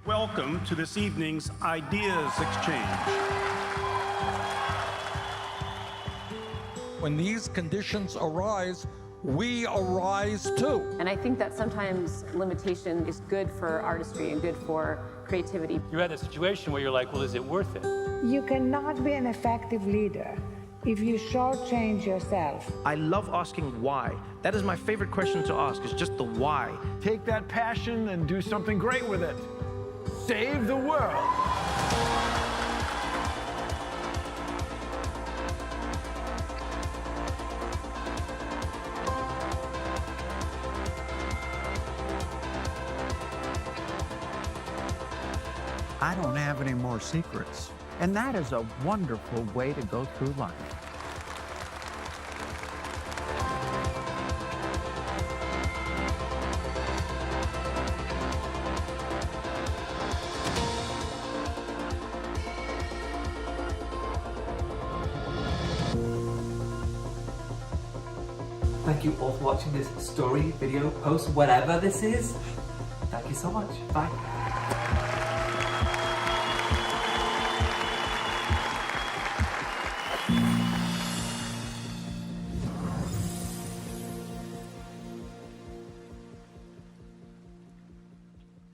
Welcome to this evening's Ideas Exchange. When these conditions arise, we arise too. And I think that sometimes limitation is good for artistry and good for creativity. You're at a situation where you're like, well, is it worth it? You cannot be an effective leader if you shortchange yourself. I love asking why. That is my favorite question to ask, is just the why. Take that passion and do something great with it. Save the world. I don't have any more secrets. And that is a wonderful way to go through life. Thank you all for watching this story, video, post, whatever this is. Thank you so much. Bye.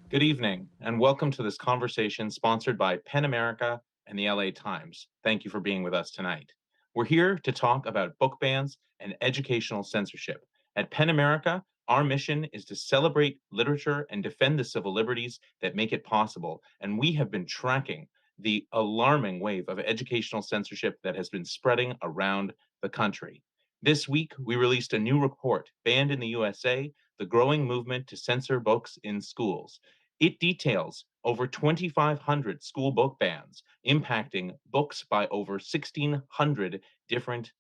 Good evening, and welcome to this conversation sponsored by PEN America and the LA Times. Thank you for being with us tonight. We're here to talk about book bans and educational censorship. At PEN America, our mission is to celebrate literature and defend the civil liberties that make it possible. And we have been tracking the alarming wave of educational censorship that has been spreading around the country. This week, we released a new report, Banned in the USA, the Growing Movement to Censor Books in Schools. It details over 2,500 school book bans impacting books by over 1,600 different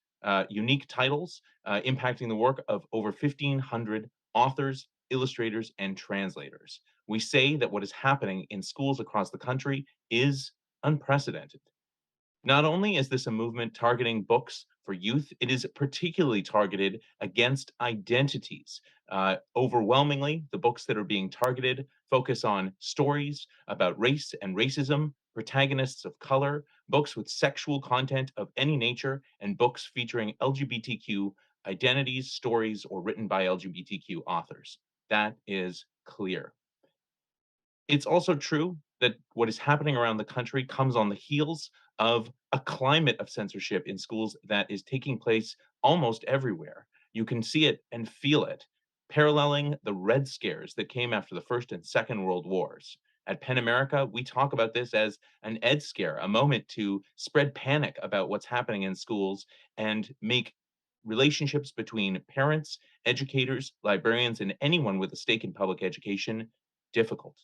unique titles, impacting the work of over 1,500 authors, illustrators, and translators. We say that what is happening in schools across the country is unprecedented. Not only is this a movement targeting books for youth, it is particularly targeted against identities. Overwhelmingly, the books that are being targeted focus on stories about race and racism, protagonists of color, books with sexual content of any nature, and books featuring LGBTQ identities, stories, or written by LGBTQ authors. That is clear. It's also true that what is happening around the country comes on the heels of a climate of censorship in schools that is taking place almost everywhere. You can see it and feel it, paralleling the Red Scares that came after the First and Second World Wars. At PEN America, we talk about this as an ed scare, a moment to spread panic about what's happening in schools and make relationships between parents, educators, librarians, and anyone with a stake in public education difficult.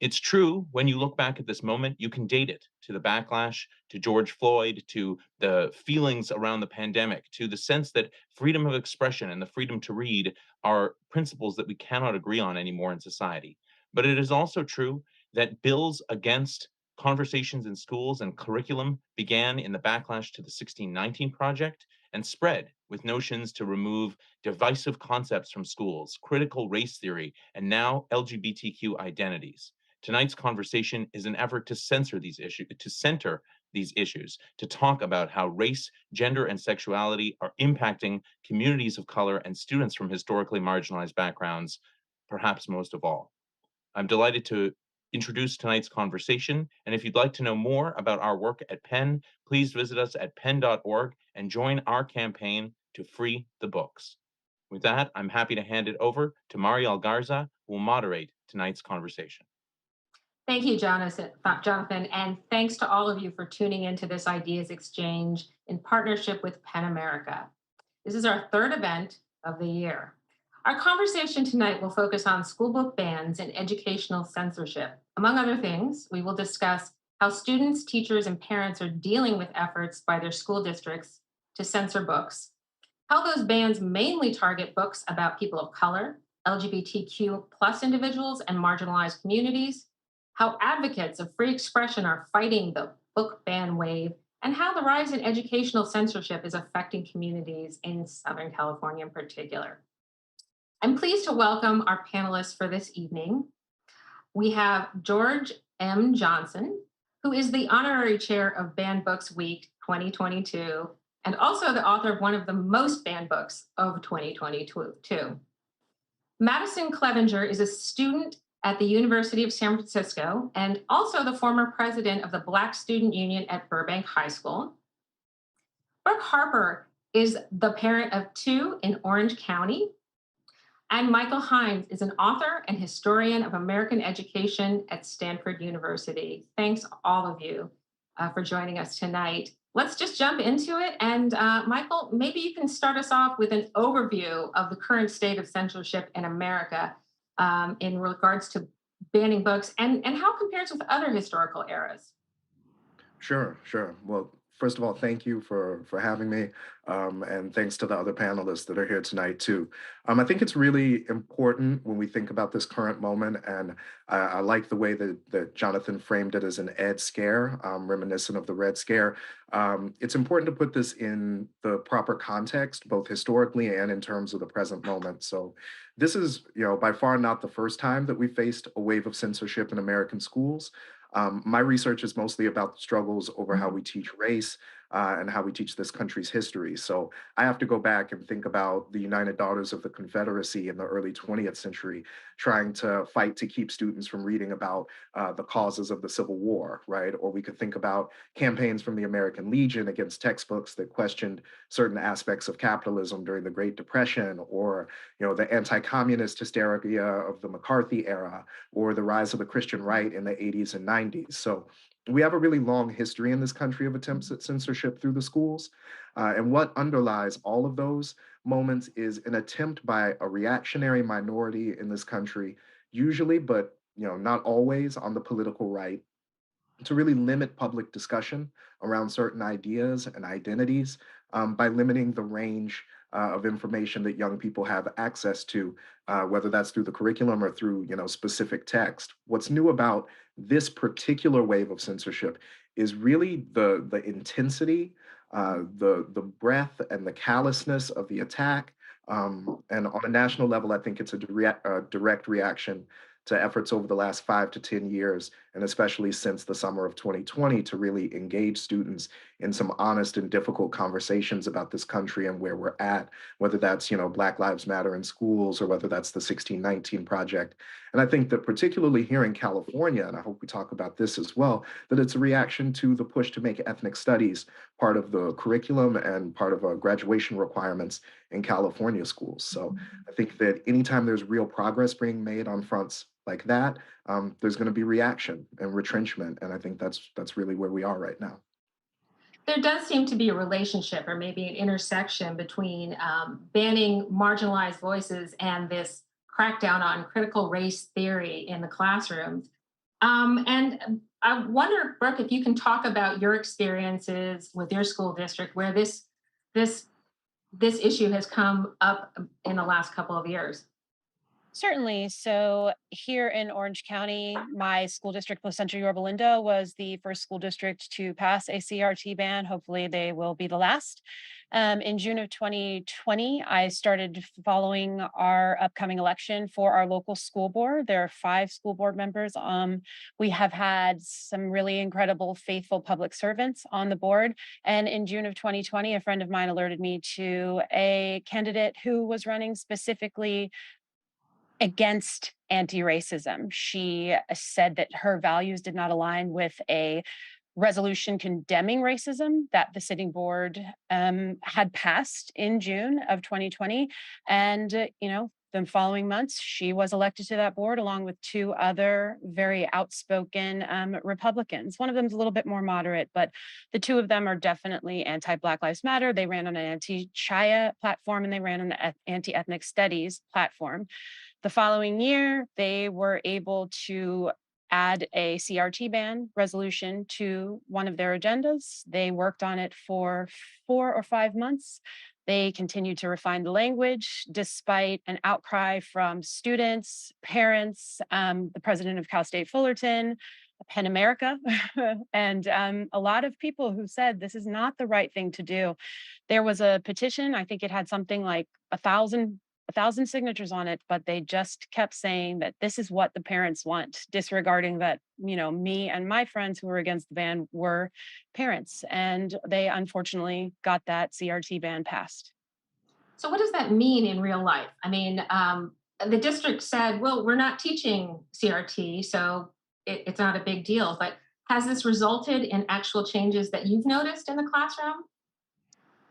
It's true, when you look back at this moment, you can date it to the backlash, to George Floyd, to the feelings around the pandemic, to the sense that freedom of expression and the freedom to read are principles that we cannot agree on anymore in society. But it is also true that bills against conversations in schools and curriculum began in the backlash to the 1619 Project and spread with notions to remove divisive concepts from schools, critical race theory, and now LGBTQ identities. Tonight's conversation is an effort to center these issues, to talk about how race, gender, and sexuality are impacting communities of color and students from historically marginalized backgrounds, perhaps most of all. I'm delighted to introduce tonight's conversation, and if you'd like to know more about our work at PEN, please visit us at pen.org and join our campaign to free the books. With that, I'm happy to hand it over to Mariel Garza, who will moderate tonight's conversation. Thank you, Jonathan, and thanks to all of you for tuning into this Ideas Exchange in partnership with PEN America. This is our third event of the year. Our conversation tonight will focus on school book bans and educational censorship. Among other things, we will discuss how students, teachers, and parents are dealing with efforts by their school districts to censor books, how those bans mainly target books about people of color, LGBTQ plus individuals, and marginalized communities, how advocates of free expression are fighting the book ban wave, and how the rise in educational censorship is affecting communities in Southern California in particular. I'm pleased to welcome our panelists for this evening. we have George M. Johnson, who is the honorary chair of Banned Books Week 2022, and also the author of one of the most banned books of 2022. Madison Clevenger is a student at the University of San Francisco and also the former president of the Black Student Union at Burbank High School. Brooke Harper is the parent of 2 in Orange County. And Michael Hines is an author and historian of American education at Stanford University. Thanks, all of you, for joining us tonight. Let's just jump into it. And Michael, maybe you can start us off with an overview of the current state of censorship in America in regards to banning books and how it compares with other historical eras. Sure. Well, first of all, thank you for having me, and thanks to the other panelists that are here tonight too. I think it's really important when we think about this current moment, and I like the way that Jonathan framed it as an Ed scare, reminiscent of the Red Scare. It's important to put this in the proper context, both historically and in terms of the present moment. So this is, by far not the first time that we faced a wave of censorship in American schools. My research is mostly about the struggles over how we teach race and how we teach this country's history. So I have to go back and think about the United Daughters of the Confederacy in the early 20th century, trying to fight to keep students from reading about the causes of the Civil War, right? Or we could think about campaigns from the American Legion against textbooks that questioned certain aspects of capitalism during the Great Depression, or the anti-communist hysteria of the McCarthy era, or the rise of the Christian right in the 80s and 90s. So we have a really long history in this country of attempts at censorship through the schools. And what underlies all of those moments is an attempt by a reactionary minority in this country, usually, but not always, on the political right, to really limit public discussion around certain ideas and identities by limiting the range of information that young people have access to, whether that's through the curriculum or through specific text. What's new about this particular wave of censorship is really the intensity, the breadth and the callousness of the attack. And on a national level, I think it's a direct reaction to efforts over the last 5 to 10 years, and especially since the summer of 2020, to really engage students in some honest and difficult conversations about this country and where we're at, whether that's, Black Lives Matter in schools, or whether that's the 1619 Project. And I think that particularly here in California, and I hope we talk about this as well, that it's a reaction to the push to make ethnic studies part of the curriculum and part of graduation requirements in California schools. So I think that anytime there's real progress being made on fronts like that, there's going to be reaction and retrenchment. And I think that's really where we are right now. There does seem to be a relationship, or maybe an intersection, between banning marginalized voices and this crackdown on critical race theory in the classrooms. And I wonder, Brooke, if you can talk about your experiences with your school district, where this issue has come up in the last couple of years. Certainly. So here in Orange County, my school district, Placentia Yorba Linda, was the first school district to pass a CRT ban. Hopefully they will be the last. In June of 2020, I started following our upcoming election for our local school board. There are 5 school board members. We have had some really incredible, faithful public servants on the board. And in June of 2020, a friend of mine alerted me to a candidate who was running specifically against anti-racism. She said that her values did not align with a resolution condemning racism that the sitting board had passed in June of 2020. And, the following months, she was elected to that board along with 2 other very outspoken Republicans. One of them is a little bit more moderate, but the 2 of them are definitely anti-Black Lives Matter. They ran on an anti-Chaya platform, and they ran on an anti-ethnic studies platform. The following year, they were able to add a CRT ban resolution to one of their agendas. They worked on it for 4 or 5 months. They continued to refine the language despite an outcry from students, parents, the president of Cal State Fullerton, PEN America, and a lot of people who said this is not the right thing to do. There was a petition. I think it had something like 1,000 1,000 signatures on it, but they just kept saying that this is what the parents want, disregarding that, me and my friends who were against the ban were parents. And they unfortunately got that CRT ban passed. So what does that mean in real life? I mean, the district said, well, we're not teaching CRT, so it's not a big deal. But has this resulted in actual changes that you've noticed in the classroom?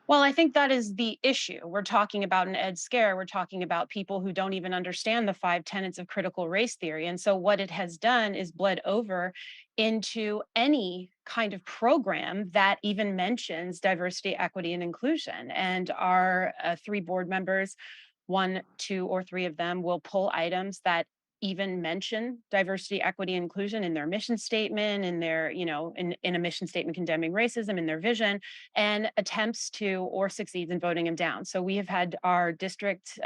Well, I think that is the issue. We're talking about an ed scare. We're talking about people who don't even understand the 5 tenets of critical race theory. And so what it has done is bled over into any kind of program that even mentions diversity, equity, and inclusion. And our 3 board members, 1, 2, or 3 of them will pull items that even mention diversity, equity, inclusion in their mission statement, in their, in a mission statement condemning racism, in their vision, and attempts to or succeeds in voting them down. So we have had our district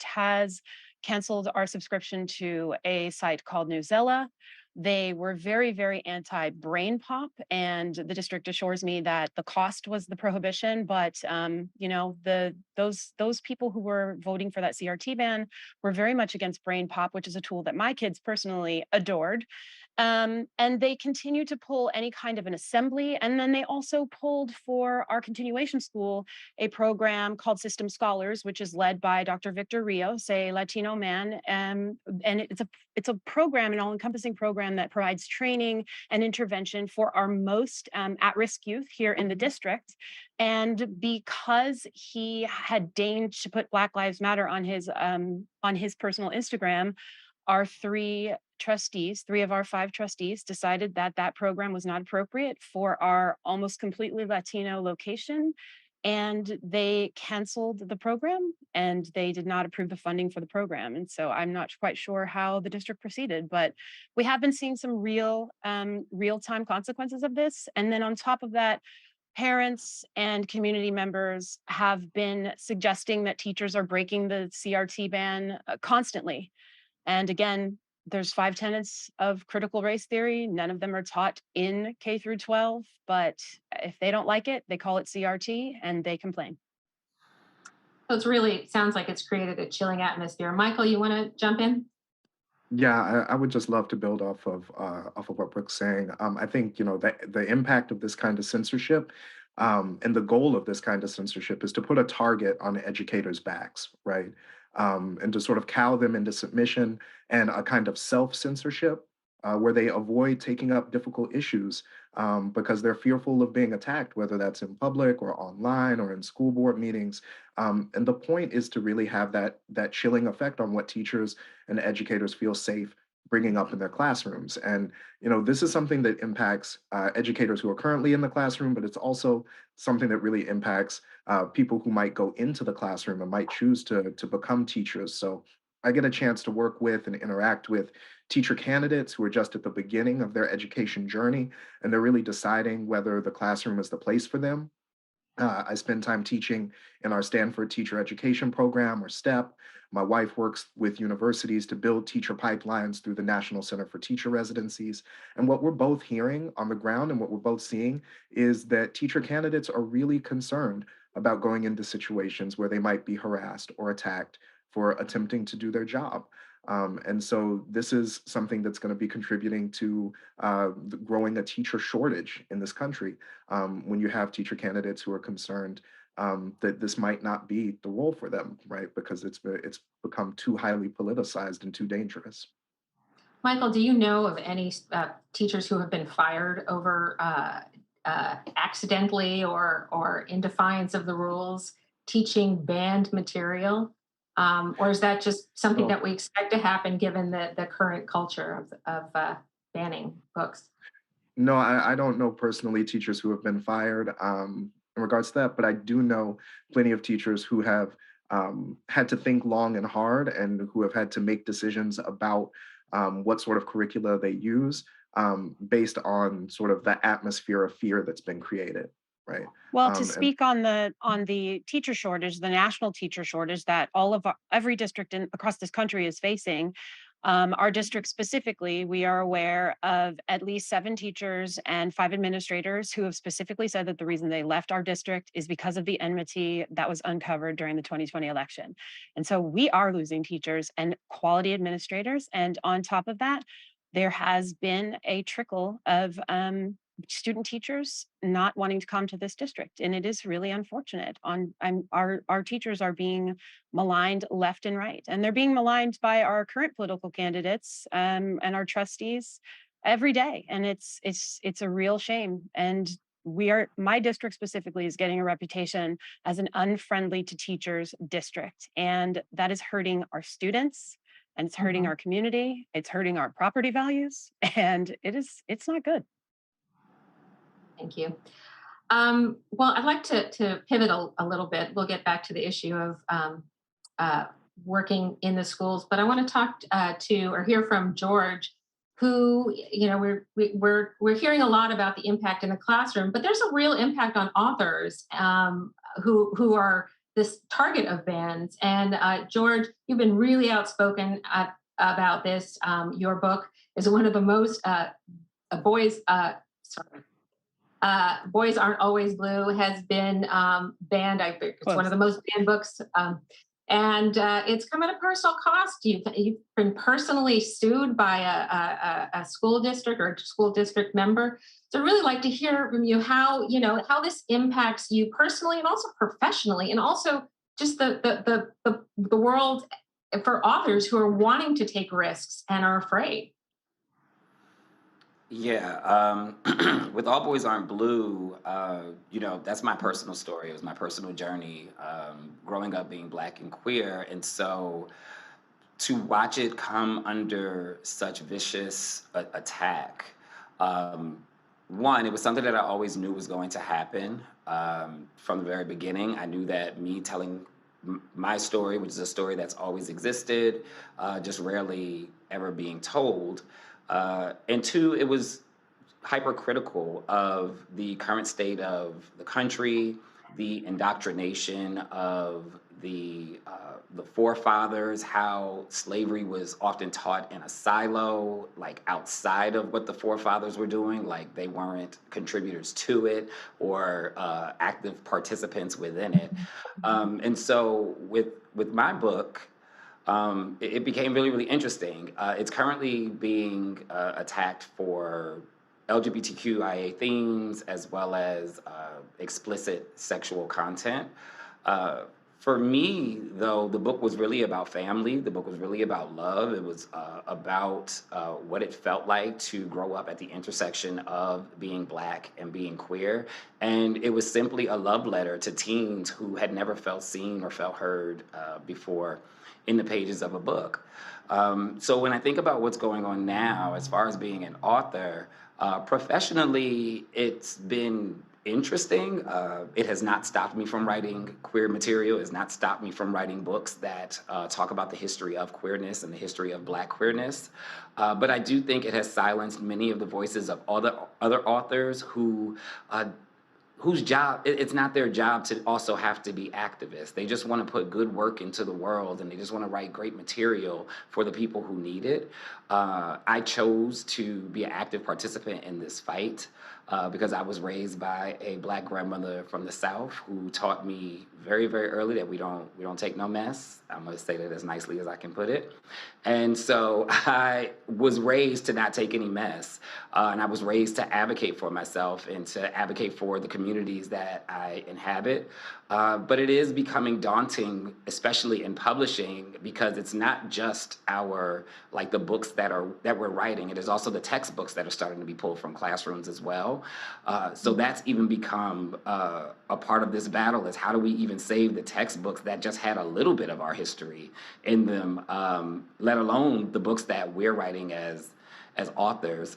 has canceled our subscription to a site called Newzilla. They were very, very anti-brain pop, and the district assures me that the cost was the prohibition. But those people who were voting for that CRT ban were very much against brain pop, which is a tool that my kids personally adored. And they continue to pull any kind of an assembly. And then they also pulled for our continuation school a program called System Scholars, which is led by Dr. Victor Rios, a Latino man. And it's a program, an all-encompassing program that provides training and intervention for our most at-risk youth here in the district. And because he had deigned to put Black Lives Matter on his personal Instagram, our 3 trustees, 3 of our 5 trustees, decided that that program was not appropriate for our almost completely Latino location. And they canceled the program, and they did not approve the funding for the program. And so I'm not quite sure how the district proceeded, but we have been seeing some real-time consequences of this. And then on top of that, parents and community members have been suggesting that teachers are breaking the CRT ban constantly. And again, there's 5 tenets of critical race theory. None of them are taught in K through 12, but if they don't like it, they call it CRT and they complain. So it sounds like it's created a chilling atmosphere. Michael, you want to jump in? Yeah, I would just love to build off of what Brooke's saying. I think the impact of this kind of censorship, and the goal of this kind of censorship is to put a target on educators' backs, right? And to sort of cow them into submission and a kind of self-censorship where they avoid taking up difficult issues because they're fearful of being attacked, whether that's in public or online or in school board meetings. And the point is to really have that chilling effect on what teachers and educators feel safe bringing up in their classrooms. And this is something that impacts educators who are currently in the classroom, but it's also something that really impacts people who might go into the classroom and might choose to become teachers. So I get a chance to work with and interact with teacher candidates who are just at the beginning of their education journey, and they're really deciding whether the classroom is the place for them. I spend time teaching in our Stanford Teacher Education Program, or STEP. My wife works with universities to build teacher pipelines through the National Center for Teacher Residencies. And what we're both hearing on the ground and what we're both seeing is that teacher candidates are really concerned about going into situations where they might be harassed or attacked for attempting to do their job. And so this is something that's going to be contributing to growing a teacher shortage in this country when you have teacher candidates who are concerned that this might not be the role for them, right? Because it's become too highly politicized and too dangerous. Michael, do you know of any teachers who have been fired over accidentally or in defiance of the rules teaching banned material? Or is that just something that we expect to happen given the current culture of banning books? No, I don't know personally teachers who have been fired in regards to that, but I do know plenty of teachers who have had to think long and hard and who have had to make decisions about what sort of curricula they use based on sort of the atmosphere of fear that's been created. Right. Well, to speak on the teacher shortage, the national teacher shortage that every district across this country is facing, Our district specifically, we are aware of at least 7 teachers and 5 administrators who have specifically said that the reason they left our district is because of the enmity that was uncovered during the 2020 election. And so we are losing teachers and quality administrators. And on top of that, there has been a trickle of student teachers not wanting to come to this district, and it is really unfortunate. Our teachers are being maligned left and right, and they're being maligned by our current political candidates and our trustees every day, and it's a real shame. And my district specifically is getting a reputation as an unfriendly to teachers district, and that is hurting our students, and it's hurting our community, it's hurting our property values, and it's not good. Thank you. Well, I'd like to pivot a little bit. We'll get back to the issue of working in the schools, but I want to talk or hear from George, who, we're hearing a lot about the impact in the classroom, but there's a real impact on authors who are this target of bans. And George, you've been really outspoken about this. Your book is one of the most Boys Aren't Always Blue has been banned. It's one of the most banned books. And it's come at a personal cost. You've been personally sued by a school district or a school district member. So I'd really like to hear from you how this impacts you personally and also professionally, and also just the world for authors who are wanting to take risks and are afraid. Yeah, with All Boys Aren't Blue, that's my personal story. It was my personal journey growing up being Black and queer. And so to watch it come under such vicious attack, one, it was something that I always knew was going to happen from the very beginning. I knew that me telling my story, which is a story that's always existed, just rarely ever being told. And two, it was hypercritical of the current state of the country, the indoctrination of the forefathers, how slavery was often taught in a silo, like outside of what the forefathers were doing, like they weren't contributors to it or active participants within it. And so with my book, it became really, really interesting. It's currently being attacked for LGBTQIA themes as well as explicit sexual content. For me, though, the book was really about family. The book was really about love. It was about what it felt like to grow up at the intersection of being Black and being queer. And it was simply a love letter to teens who had never felt seen or felt heard before in the pages of a book. So when I think about what's going on now, as far as being an author, professionally, it's been interesting. It has not stopped me from writing queer material. It has not stopped me from writing books that talk about the history of queerness and the history of Black queerness. But I do think it has silenced many of the voices of other authors whose job, it's not their job to also have to be activists. They just want to put good work into the world, and they just want to write great material for the people who need it. I chose to be an active participant in this fight because I was raised by a Black grandmother from the South who taught me very, very early that we don't take no mess. I'm going to say that as nicely as I can put it. And so I was raised to not take any mess. And I was raised to advocate for myself and to advocate for the communities that I inhabit. But it is becoming daunting, especially in publishing, because it's not just the books that we're writing. It is also the textbooks that are starting to be pulled from classrooms as well. So that's even become a part of this battle, is how do we even save the textbooks that just had a little bit of our history in them, let alone the books that we're writing as authors.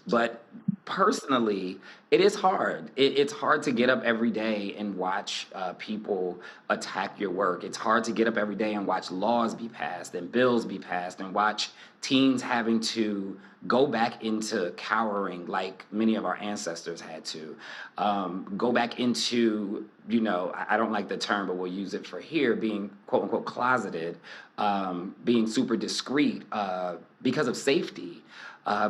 But personally, it is hard. It's hard to get up every day and watch people attack your work. It's hard to get up every day and watch laws be passed and bills be passed and watch teens having to go back into cowering like many of our ancestors had to. Go back into, I don't like the term, but we'll use it for here, being quote unquote closeted, being super discreet because of safety.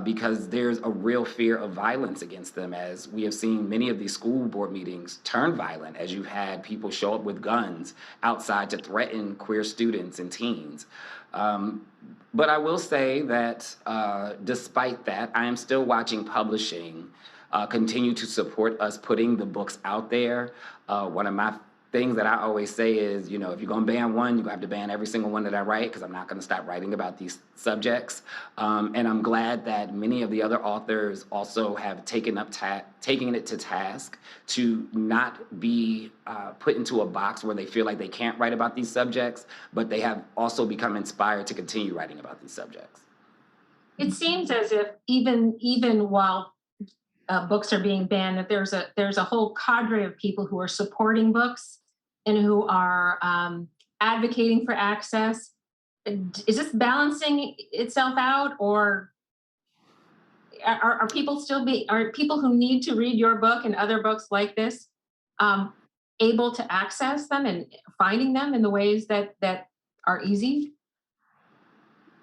Because there's a real fear of violence against them, as we have seen many of these school board meetings turn violent, as you've had people show up with guns outside to threaten queer students and teens. But I will say that despite that, I am still watching publishing continue to support us putting the books out there. One of my things that I always say is, if you're going to ban one, you're going to have to ban every single one that I write, because I'm not going to stop writing about these subjects. And I'm glad that many of the other authors also have taken it to task to not be put into a box where they feel like they can't write about these subjects, but they have also become inspired to continue writing about these subjects. It seems as if even while books are being banned, that there's a whole cadre of people who are supporting books and who are advocating for access. Is this balancing itself out, or are people who need to read your book and other books like this able to access them and finding them in the ways that are easy?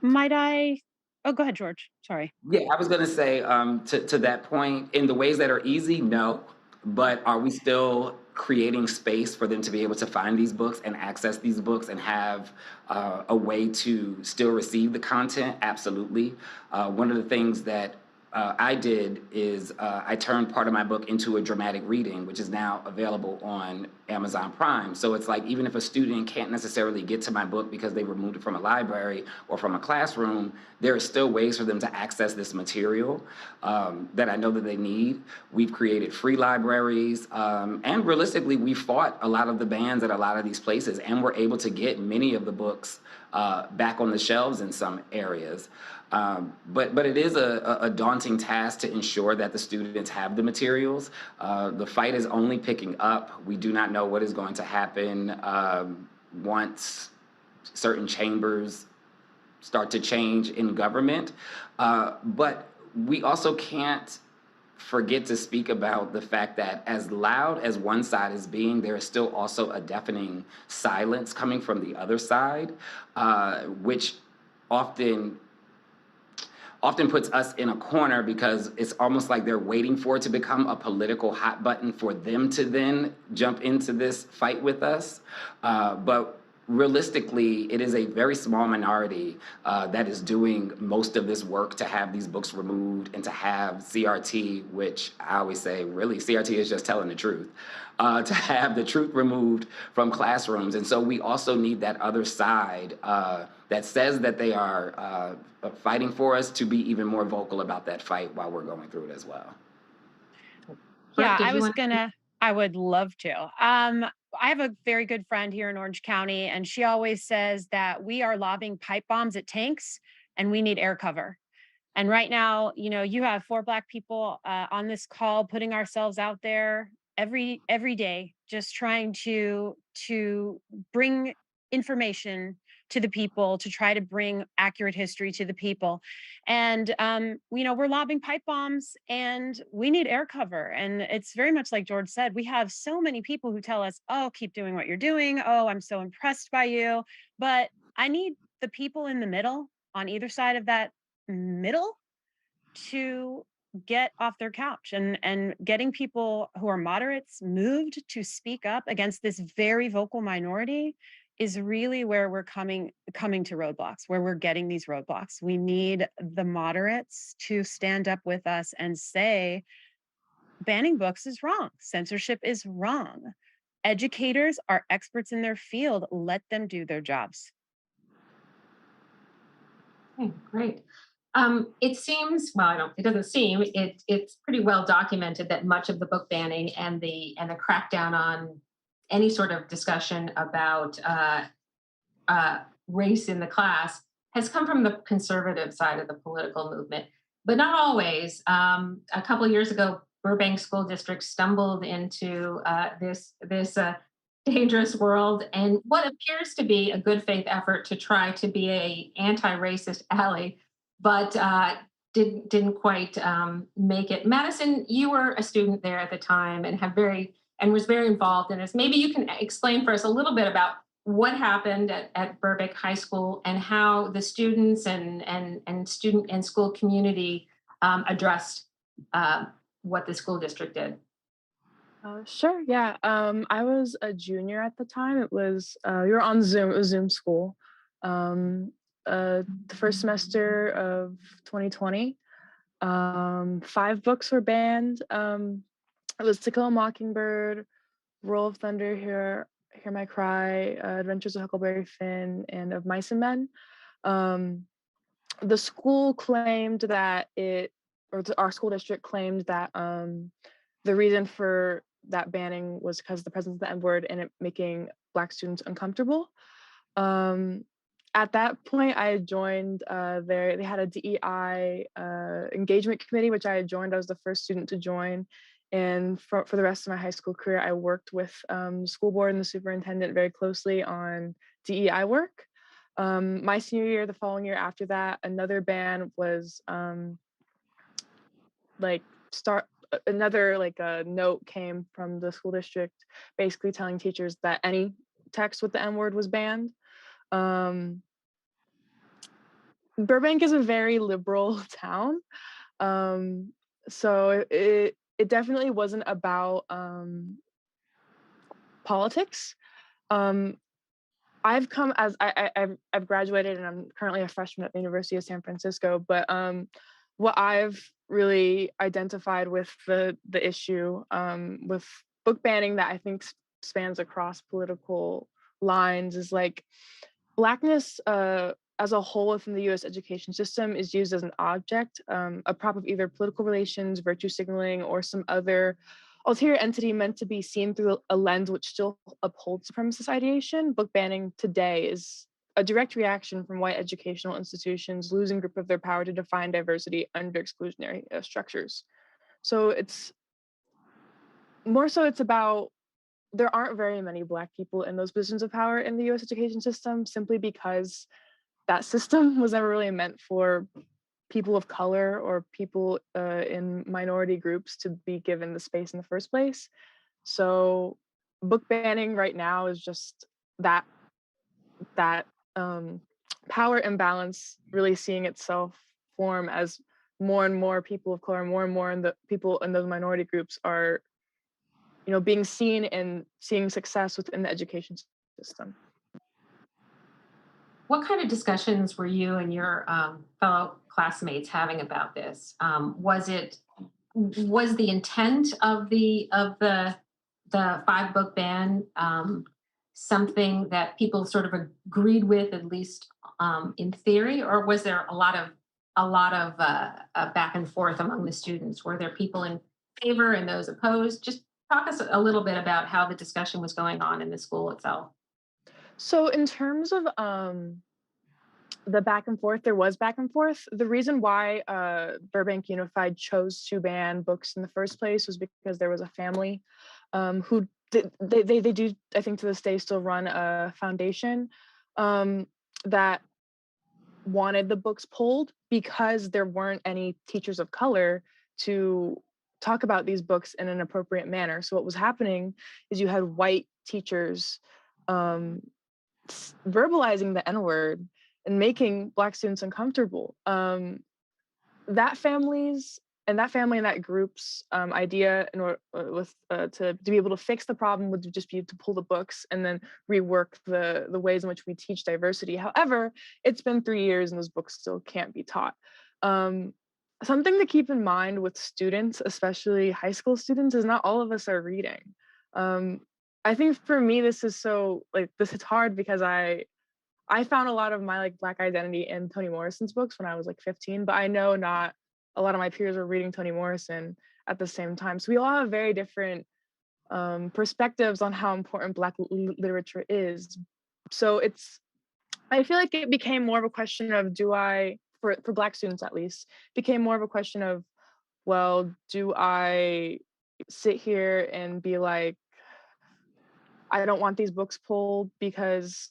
Might I? Oh, go ahead, George. Sorry. Yeah, I was going to say to that point, in the ways that are easy, no. But are we still creating space for them to be able to find these books and access these books and have a way to still receive the content? Absolutely. One of the things that I did is I turned part of my book into a dramatic reading, which is now available on Amazon Prime. So it's like, even if a student can't necessarily get to my book because they removed it from a library or from a classroom, there are still ways for them to access this material that I know that they need. We've created free libraries, and realistically, we fought a lot of the bans at a lot of these places, and we're able to get many of the books back on the shelves in some areas. But it is a daunting task to ensure that the students have the materials. The fight is only picking up. We do not know what is going to happen once certain chambers start to change in government. But we also can't forget to speak about the fact that as loud as one side is being, there is still also a deafening silence coming from the other side, which often puts us in a corner, because it's almost like they're waiting for it to become a political hot button for them to then jump into this fight with us. But realistically, it is a very small minority that is doing most of this work to have these books removed and to have CRT, which I always say, really, CRT is just telling the truth, to have the truth removed from classrooms. And so we also need that other side that says that they are fighting for us to be even more vocal about that fight while we're going through it as well. Yeah, I would love to. I have a very good friend here in Orange County, and she always says that we are lobbing pipe bombs at tanks and we need air cover. And right now, you have 4 Black people on this call, putting ourselves out there every day, just trying to bring information to the people, to try to bring accurate history to the people. And, we're lobbing pipe bombs and we need air cover. And it's very much like George said, we have so many people who tell us, oh, keep doing what you're doing. Oh, I'm so impressed by you. But I need the people in the middle, on either side of that middle, to get off their couch, and getting people who are moderates moved to speak up against this very vocal minority is really where we're coming to roadblocks, where we're getting these roadblocks. We need the moderates to stand up with us and say, banning books is wrong. Censorship is wrong. Educators are experts in their field. Let them do their jobs. Okay, great. It seems, it doesn't seem, it's pretty well documented that much of the book banning and the crackdown on any sort of discussion about race in the class has come from the conservative side of the political movement. but not always. A couple of years ago, Burbank School District stumbled into this dangerous world and what appears to be a good faith effort to try to be a anti-racist alley, but didn't quite make it. Madison, you were a student there at the time and was very involved in this. Maybe you can explain for us a little bit about what happened at Burbank High School and how the students and student and school community addressed what the school district did. Sure, yeah. I was a junior at the time. It was we were on Zoom. It was Zoom school. The first semester of 2020. 5 books were banned. It was To Kill a Mockingbird, Roll of Thunder, Hear My Cry, Adventures of Huckleberry Finn, and Of Mice and Men. The school claimed that our school district claimed that the reason for that banning was because of the presence of the N-word and it making Black students uncomfortable. At that point, I had joined they had a DEI engagement committee, which I had joined. I was the first student to join. And for the rest of my high school career, I worked with the school board and the superintendent very closely on DEI work. My senior year, the following year after that, another ban was a note came from the school district basically telling teachers that any text with the N-word was banned. Burbank is a very liberal town. So it definitely wasn't about politics. I've come as I've graduated and I'm currently a freshman at the University of San Francisco, but what I've really identified with the issue with book banning that I think spans across political lines is like Blackness as a whole within the U.S. education system is used as an object, a prop of either political relations, virtue signaling, or some other ulterior entity meant to be seen through a lens which still upholds supremacist ideation. Book banning today is a direct reaction from white educational institutions losing grip of their power to define diversity under exclusionary structures. So it's about there aren't very many Black people in those positions of power in the U.S. education system simply because that system was never really meant for people of color or people in minority groups to be given the space in the first place. So book banning right now is just that power imbalance really seeing itself form as more and more people of color, more and more in the people in those minority groups are being seen and seeing success within the education system. What kind of discussions were you and your fellow classmates having about this? Was the intent of the 5-book ban something that people sort of agreed with, at least in theory, or was there a lot of back and forth among the students? Were there people in favor and those opposed? Just talk us a little bit about how the discussion was going on in the school itself. So in terms of the back and forth, there was back and forth. The reason why Burbank Unified chose to ban books in the first place was because there was a family who they do, I think to this day, still run a foundation that wanted the books pulled because there weren't any teachers of color to talk about these books in an appropriate manner. So what was happening is you had white teachers verbalizing the N-word and making Black students uncomfortable. That family and that group's idea in order to be able to fix the problem would just be to pull the books and then rework the ways in which we teach diversity. However, it's been 3 years and those books still can't be taught. Something to keep in mind with students, especially high school students, is not all of us are reading. I think for me, this is hard because I found a lot of my Black identity in Toni Morrison's books when I was 15, but I know not a lot of my peers were reading Toni Morrison at the same time. So we all have very different perspectives on how important Black literature is. So I feel like it became more of a question of, do I for Black students at least, became more of a question of, well, do I sit here and be like, I don't want these books pulled because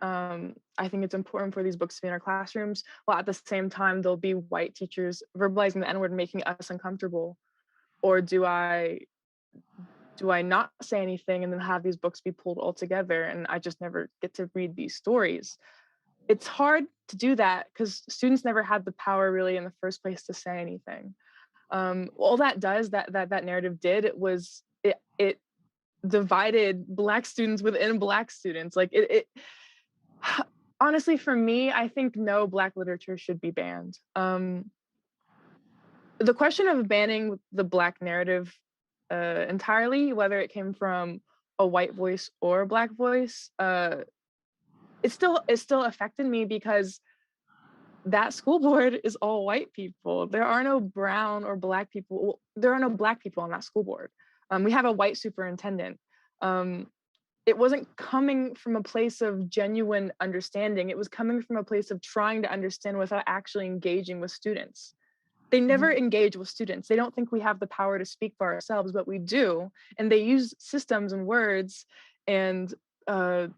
I think it's important for these books to be in our classrooms, while at the same time there'll be white teachers verbalizing the N-word, making us uncomfortable? Or do I not say anything and then have these books be pulled altogether and I just never get to read these stories? It's hard to do that because students never had the power really in the first place to say anything. All that does, that narrative did, it divided Black students within Black students. Like it honestly, for me, I think no Black literature should be banned. The question of banning the Black narrative entirely, whether it came from a white voice or a Black voice, it still affected me because that school board is all white people. There are no brown or Black people. Well, there are no Black people on that school board. We have a white superintendent. It wasn't coming from a place of genuine understanding. It was coming from a place of trying to understand without actually engaging with students. They never engage with students. They don't think we have the power to speak for ourselves, but we do. And they use systems and words and the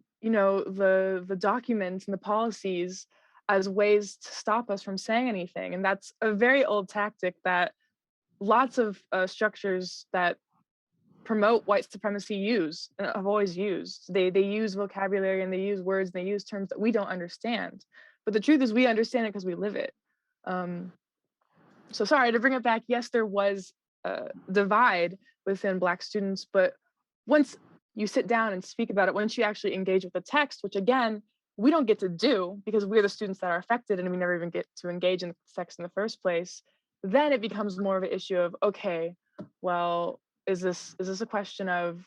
documents and the policies as ways to stop us from saying anything. And that's a very old tactic that lots of structures that promote white supremacy have always used. They use vocabulary and they use words and they use terms that we don't understand. But the truth is we understand it because we live it. So sorry to bring it back. Yes, there was a divide within Black students, but once you sit down and speak about it, once you actually engage with the text, which again, we don't get to do because we're the students that are affected and we never even get to engage in the text in the first place, then it becomes more of an issue of, okay, well, is this a question of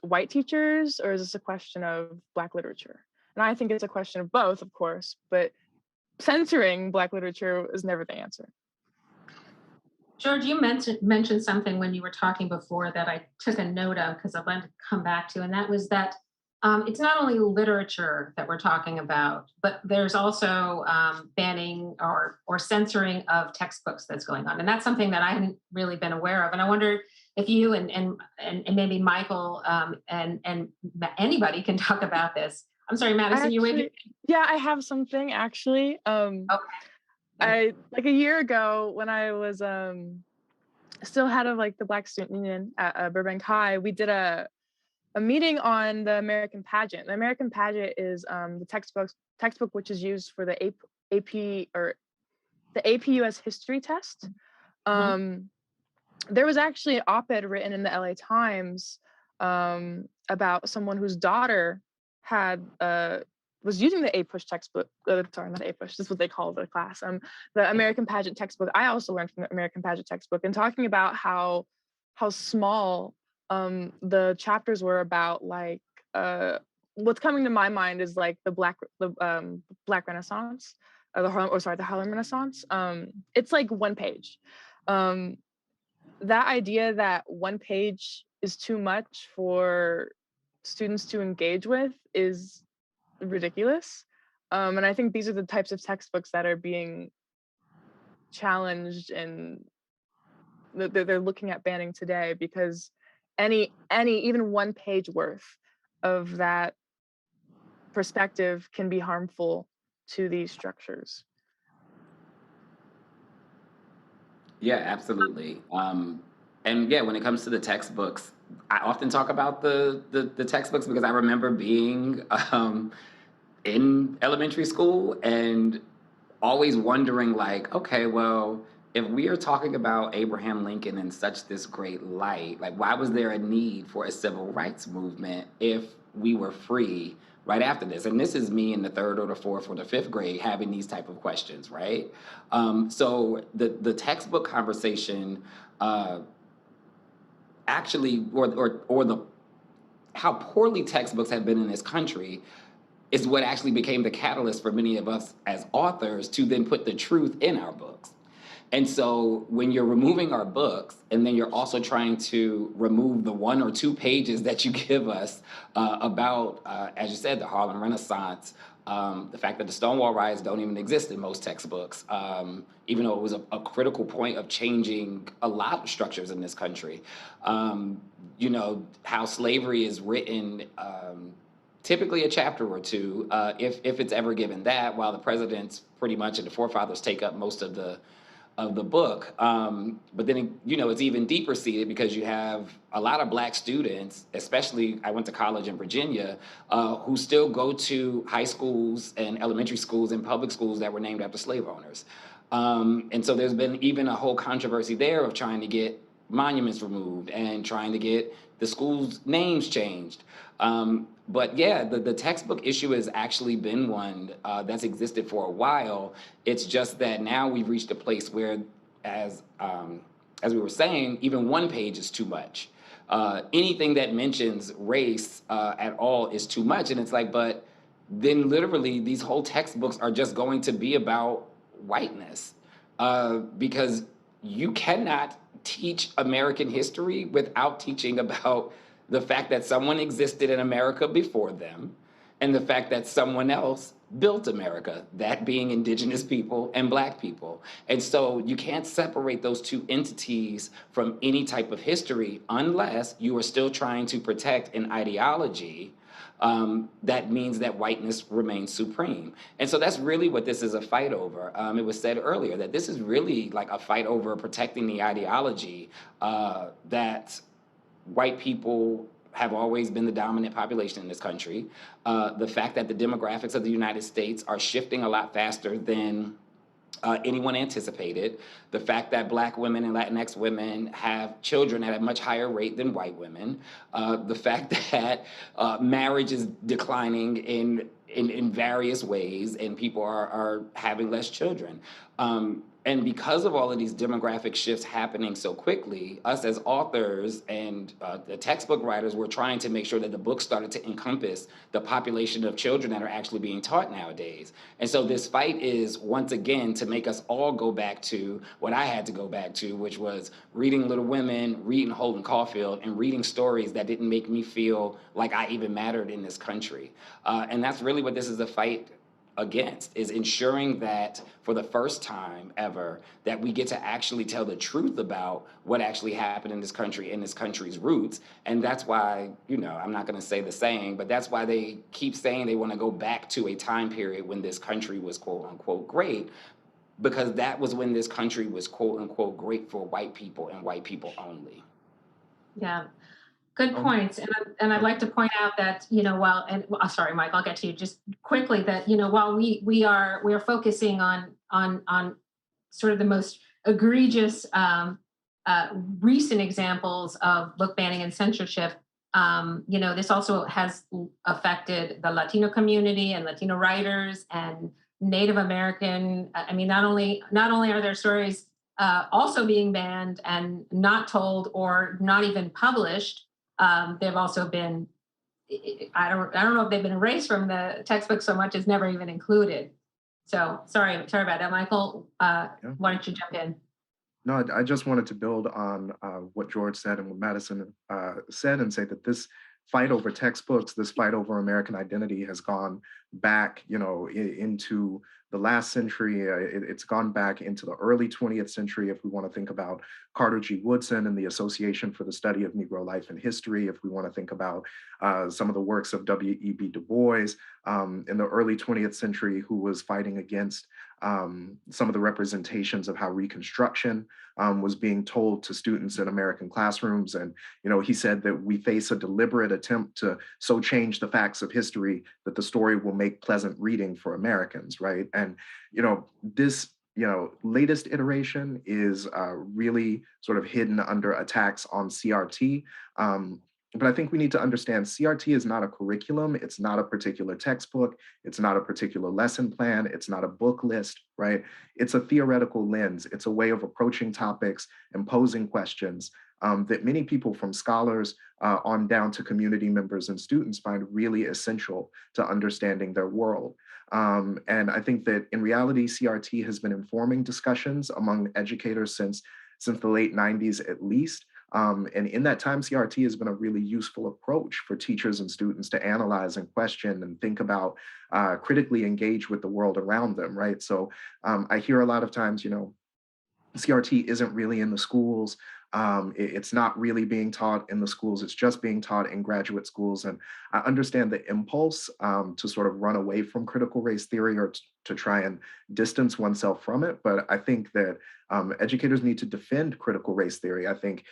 white teachers or is this a question of Black literature? And I think it's a question of both, of course, but censoring Black literature is never the answer. George, you mentioned something when you were talking before that I took a note of because I wanted to come back to, and that was that it's not only literature that we're talking about, but there's also banning or censoring of textbooks that's going on. And that's something that I hadn't really been aware of. And I wonder if you and maybe Michael and anybody can talk about this. I'm sorry, Madison, you waved. Yeah, I have something actually. Okay. I like a year ago when I was still head of like the Black Student Union at Burbank High, we did a meeting on the American pageant. The American pageant is the textbook which is used for the AP or the AP US history test. There was actually an op-ed written in the LA Times about someone whose daughter had was using the APUSH textbook. Sorry, not APUSH. This is what they call the class. The American pageant textbook. I also learned from the American pageant textbook, and talking about how small the chapters were about. Like what's coming to my mind is like the Black Renaissance, the Harlem Renaissance. It's like one page. That idea that one page is too much for students to engage with is ridiculous. And I think these are the types of textbooks that are being challenged and they're looking at banning today, because any even one page worth of that perspective can be harmful to these structures. Yeah, absolutely. And yeah, when it comes to the textbooks, I often talk about the textbooks because I remember being in elementary school and always wondering like, okay, well, if we are talking about Abraham Lincoln in such this great light, like why was there a need for a civil rights movement if we were free right after this? And this is me in the 3rd or the 4th or the 5th grade having these type of questions, right? So the textbook conversation actually, or the how poorly textbooks have been in this country is what actually became the catalyst for many of us as authors to then put the truth in our books. And so when you're removing our books and then you're also trying to remove the 1 or 2 pages that you give us about, as you said, the Harlem Renaissance, The fact that the Stonewall riots don't even exist in most textbooks, even though it was a critical point of changing a lot of structures in this country. You know, how slavery is written, typically a chapter or two, if it's ever given that, while the presidents pretty much and the forefathers take up most of the book. But then, you know, it's even deeper seated because you have a lot of Black students, especially I went to college in Virginia, who still go to high schools and elementary schools and public schools that were named after slave owners. And so there's been even a whole controversy there of trying to get monuments removed and trying to get the schools' names changed. But yeah, the textbook issue has actually been one that's existed for a while. It's just that now we've reached a place where, as we were saying, even one page is too much. Anything that mentions race at all is too much. And it's like, but then literally these whole textbooks are just going to be about whiteness, because you cannot teach American history without teaching about the fact that someone existed in America before them and the fact that someone else built America, that being indigenous people and Black people. And so you can't separate those two entities from any type of history unless you are still trying to protect an ideology that means that whiteness remains supreme. And so that's really what this is a fight over. It was said earlier that this is really like a fight over protecting the ideology that white people have always been the dominant population in this country. The fact that the demographics of the United States are shifting a lot faster than anyone anticipated. The fact that Black women and Latinx women have children at a much higher rate than white women. The fact that marriage is declining in various ways and people are having less children. And because of all of these demographic shifts happening so quickly, us as authors and the textbook writers were trying to make sure that the book started to encompass the population of children that are actually being taught nowadays. And so this fight is, once again, to make us all go back to what I had to go back to, which was reading Little Women, reading Holden Caulfield, and reading stories that didn't make me feel like I even mattered in this country. And that's really what this is a fight against, is ensuring that for the first time ever that we get to actually tell the truth about what actually happened in this country and this country's roots. And that's why, you know, I'm not going to say the saying, but that's why they keep saying they want to go back to a time period when this country was quote unquote great, because that was when this country was quote unquote great for white people and white people only. Yeah. Good points. And I'd like to point out that, you know, sorry, Mike, I'll get to you just quickly, that, you know, while we are focusing on sort of the most egregious recent examples of book banning and censorship, you know, this also has affected the Latino community and Latino writers and Native American. I mean, not only are their stories also being banned and not told or not even published, they've also been, I don't know if they've been erased from the textbook so much as never even included. So sorry about that. Michael, why don't you jump in? No, I just wanted to build on what George said and what Madison said, and say that this fight over textbooks, this fight over American identity has gone back, you know, into the last century. It's gone back into the early 20th century, if we want to think about Carter G. Woodson and the Association for the Study of Negro Life and History, if we want to think about some of the works of W.E.B. Du Bois in the early 20th century, who was fighting against some of the representations of how Reconstruction was being told to students in American classrooms. And, you know, he said that we face a deliberate attempt to so change the facts of history that the story will make pleasant reading for Americans, right? And, you know, this, you know, latest iteration is really sort of hidden under attacks on CRT. But I think we need to understand CRT is not a curriculum. It's not a particular textbook. It's not a particular lesson plan. It's not a book list, right? It's a theoretical lens. It's a way of approaching topics and posing questions that many people, from scholars on down to community members and students, find really essential to understanding their world. And I think that in reality, CRT has been informing discussions among educators since the late 90s at least. And in that time, CRT has been a really useful approach for teachers and students to analyze and question and think about, critically engage with the world around them, right? So I hear a lot of times, CRT isn't really in the schools. It's not really being taught in the schools. It's just being taught in graduate schools. And I understand the impulse to sort of run away from critical race theory or to try and distance oneself from it. But I think that educators need to defend critical race theory. I think,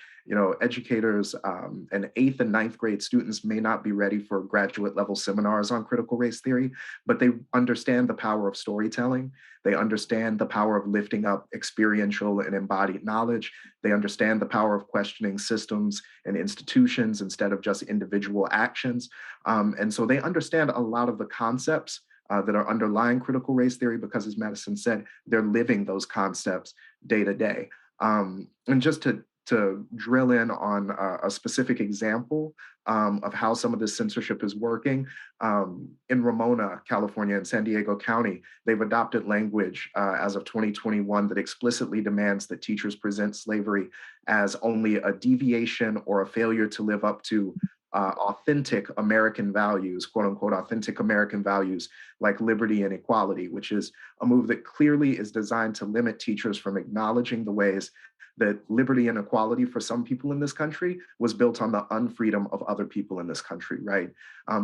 educators and 8th and 9th grade students may not be ready for graduate level seminars on critical race theory, but they understand the power of storytelling. They understand the power of lifting up experiential and embodied knowledge. They understand the power of questioning systems and institutions instead of just individual actions. And so they understand a lot of the concepts that are underlying critical race theory because, as Madison said, they're living those concepts day to day. And just to drill in on a specific example of how some of this censorship is working, in Ramona, California, and San Diego County, they've adopted language as of 2021 that explicitly demands that teachers present slavery as only a deviation or a failure to live up to authentic American values, quote unquote, authentic American values like liberty and equality, which is a move that clearly is designed to limit teachers from acknowledging the ways that liberty and equality for some people in this country was built on the unfreedom of other people in this country, right?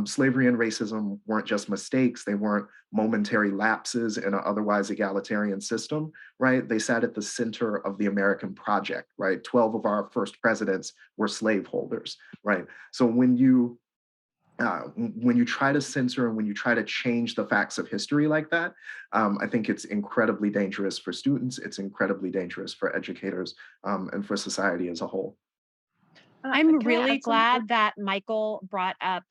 Slavery and racism weren't just mistakes. They weren't momentary lapses in an otherwise egalitarian system, right? They sat at the center of the American project, right? 12 of our first presidents were slaveholders, right? So when you try to censor and when you try to change the facts of history like that, I think it's incredibly dangerous for students. It's incredibly dangerous for educators and for society as a whole. I'm really glad that Michael brought up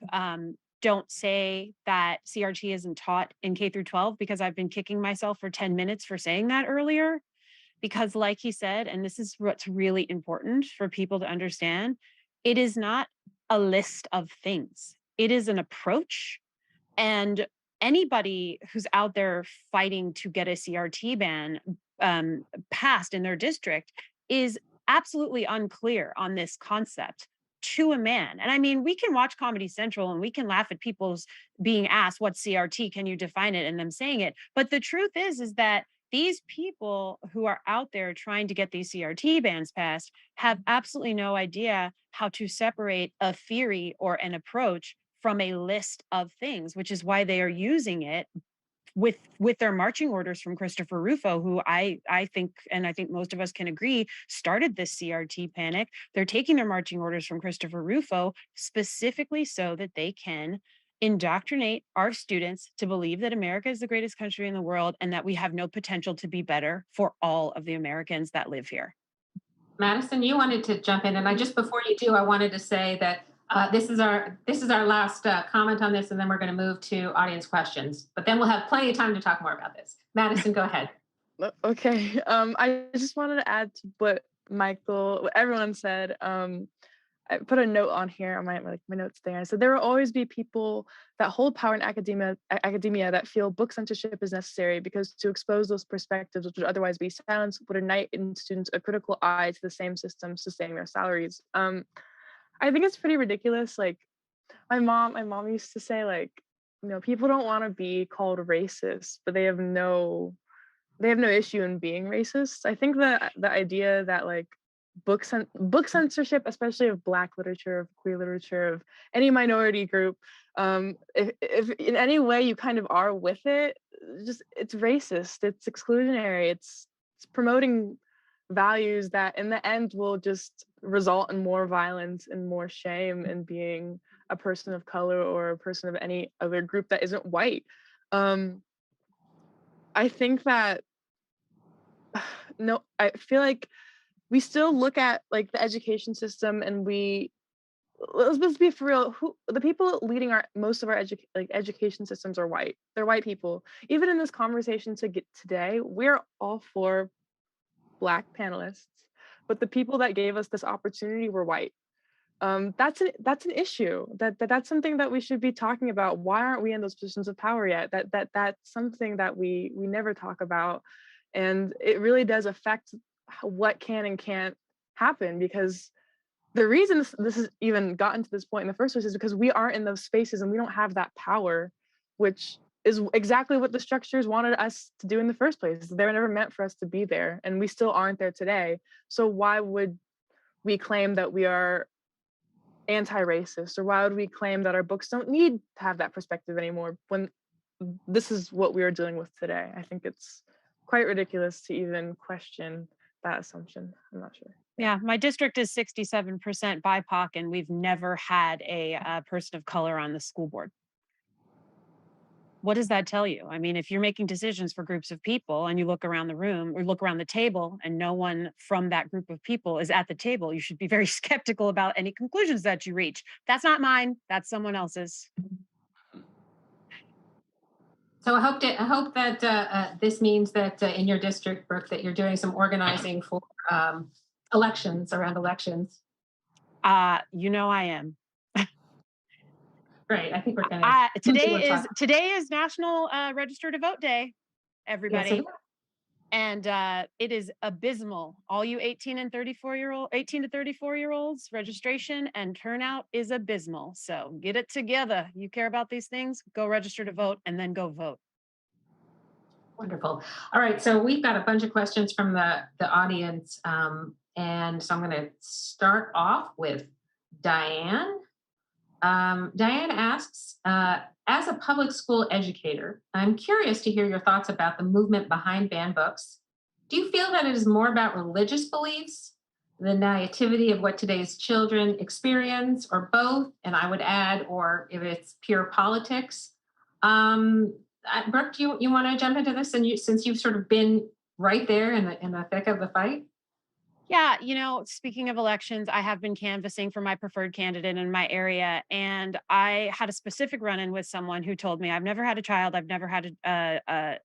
don't say that CRT isn't taught in K through 12, because I've been kicking myself for 10 minutes for saying that earlier. Because like he said, and this is what's really important for people to understand, it is not a list of things. It is an approach. And anybody who's out there fighting to get a CRT ban passed in their district is absolutely unclear on this concept to a man. And I mean, we can watch Comedy Central and we can laugh at people's being asked, what's CRT? Can you define it? And them saying it. But the truth is that these people who are out there trying to get these CRT bans passed have absolutely no idea how to separate a theory or an approach from a list of things, which is why they are using it with their marching orders from Christopher Rufo, who I think, and I think most of us can agree, started this CRT panic. They're taking their marching orders from Christopher Rufo specifically so that they can indoctrinate our students to believe that America is the greatest country in the world and that we have no potential to be better for all of the Americans that live here. Madison, you wanted to jump in, and before you do, I wanted to say that this is our last comment on this, and then we're going to move to audience questions. But then we'll have plenty of time to talk more about this. Madison, go ahead. Okay. I just wanted to add to what everyone said. I put a note on here on my notes there. I said there will always be people that hold power in academia that feel book censorship is necessary because to expose those perspectives, which would otherwise be silenced, would ignite in students a critical eye to the same system sustaining their salaries. I think it's pretty ridiculous. Like my mom used to say, like, people don't want to be called racist, but they have no issue in being racist. I think that the idea that like book censorship, especially of Black literature, of queer literature, of any minority group, if in any way you kind of are with it, it's racist, it's exclusionary, it's promoting values that in the end will just result in more violence and more shame in being a person of color or a person of any other group that isn't white. I think that I feel like we still look at like the education system and let's be for real, the people leading most of our education systems are white. They're white people. Even in this conversation today, we're all for Black panelists, but the people that gave us this opportunity were white. That's an issue. That's something that we should be talking about. Why aren't we in those positions of power yet? That's something that we never talk about, and it really does affect what can and can't happen, because the reason this has even gotten to this point in the first place is because we aren't in those spaces and we don't have that power, which is exactly what the structures wanted us to do in the first place. They were never meant for us to be there, and we still aren't there today. So why would we claim that we are anti-racist, or why would we claim that our books don't need to have that perspective anymore when this is what we are dealing with today? I think it's quite ridiculous to even question that assumption. I'm not sure. Yeah, my district is 67% BIPOC, and we've never had a person of color on the school board. What does that tell you? I mean, if you're making decisions for groups of people and you look around the room or look around the table and no one from that group of people is at the table, you should be very skeptical about any conclusions that you reach. That's not mine, that's someone else's. So I hope that this means that in your district, Brooke, that you're doing some organizing for elections, around elections. You know I am. Great. I think we're gonna. Today is National Register to Vote Day, everybody. Yes, and it is abysmal. All you 18 to 34-year-olds, registration and turnout is abysmal. So get it together. You care about these things, go register to vote and then go vote. Wonderful. All right, so we've got a bunch of questions from the audience, and so I'm going to start off with Diane. Diane asks, as a public school educator, I'm curious to hear your thoughts about the movement behind banned books. Do you feel that it is more about religious beliefs, the naivety of what today's children experience, or both? And I would add, or if it's pure politics. Brooke, do you want to jump into this? And since you've sort of been right there in the thick of the fight. Yeah, speaking of elections, I have been canvassing for my preferred candidate in my area, and I had a specific run-in with someone who told me, I've never had a child, I've never had a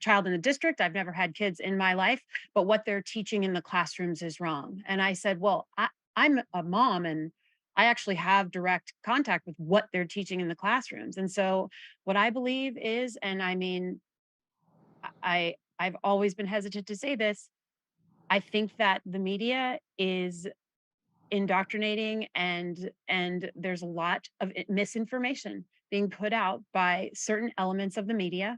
child in the district, I've never had kids in my life, but what they're teaching in the classrooms is wrong. And I said, well, I'm a mom, and I actually have direct contact with what they're teaching in the classrooms. And so what I believe is, and I mean, I've always been hesitant to say this, I think that the media is indoctrinating, and there's a lot of misinformation being put out by certain elements of the media,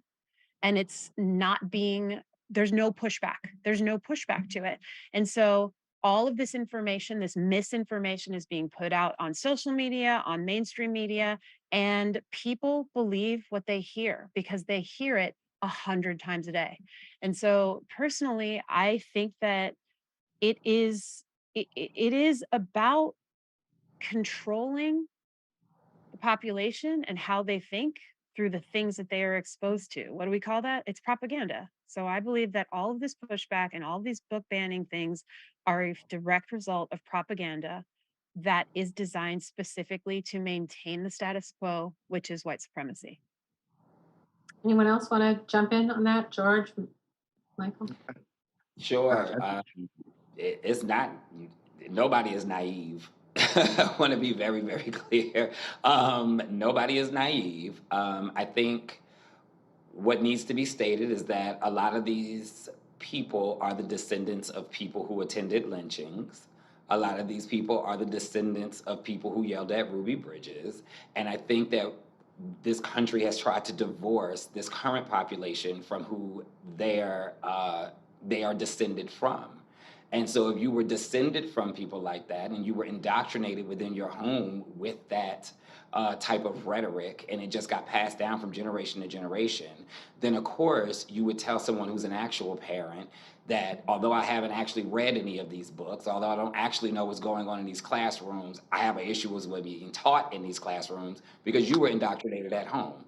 and it's not being, there's no pushback. There's no pushback to it. And so all of this information, this misinformation is being put out on social media, on mainstream media, and people believe what they hear because they hear it 100 times a day. And so personally, I think that it is about controlling the population and how they think through the things that they are exposed to. What do we call that? It's propaganda. So I believe that all of this pushback and all of these book banning things are a direct result of propaganda that is designed specifically to maintain the status quo, which is white supremacy. Anyone else want to jump in on that? George, Michael? Sure. It's not, nobody is naive. I want to be very, very clear. Nobody is naive. I think what needs to be stated is that a lot of these people are the descendants of people who attended lynchings. A lot of these people are the descendants of people who yelled at Ruby Bridges. And I think that this country has tried to divorce this current population from who they are descended from. And so if you were descended from people like that and you were indoctrinated within your home with that type of rhetoric, and it just got passed down from generation to generation, then of course you would tell someone who's an actual parent that although I haven't actually read any of these books, although I don't actually know what's going on in these classrooms, I have an issue with what's being taught in these classrooms because you were indoctrinated at home.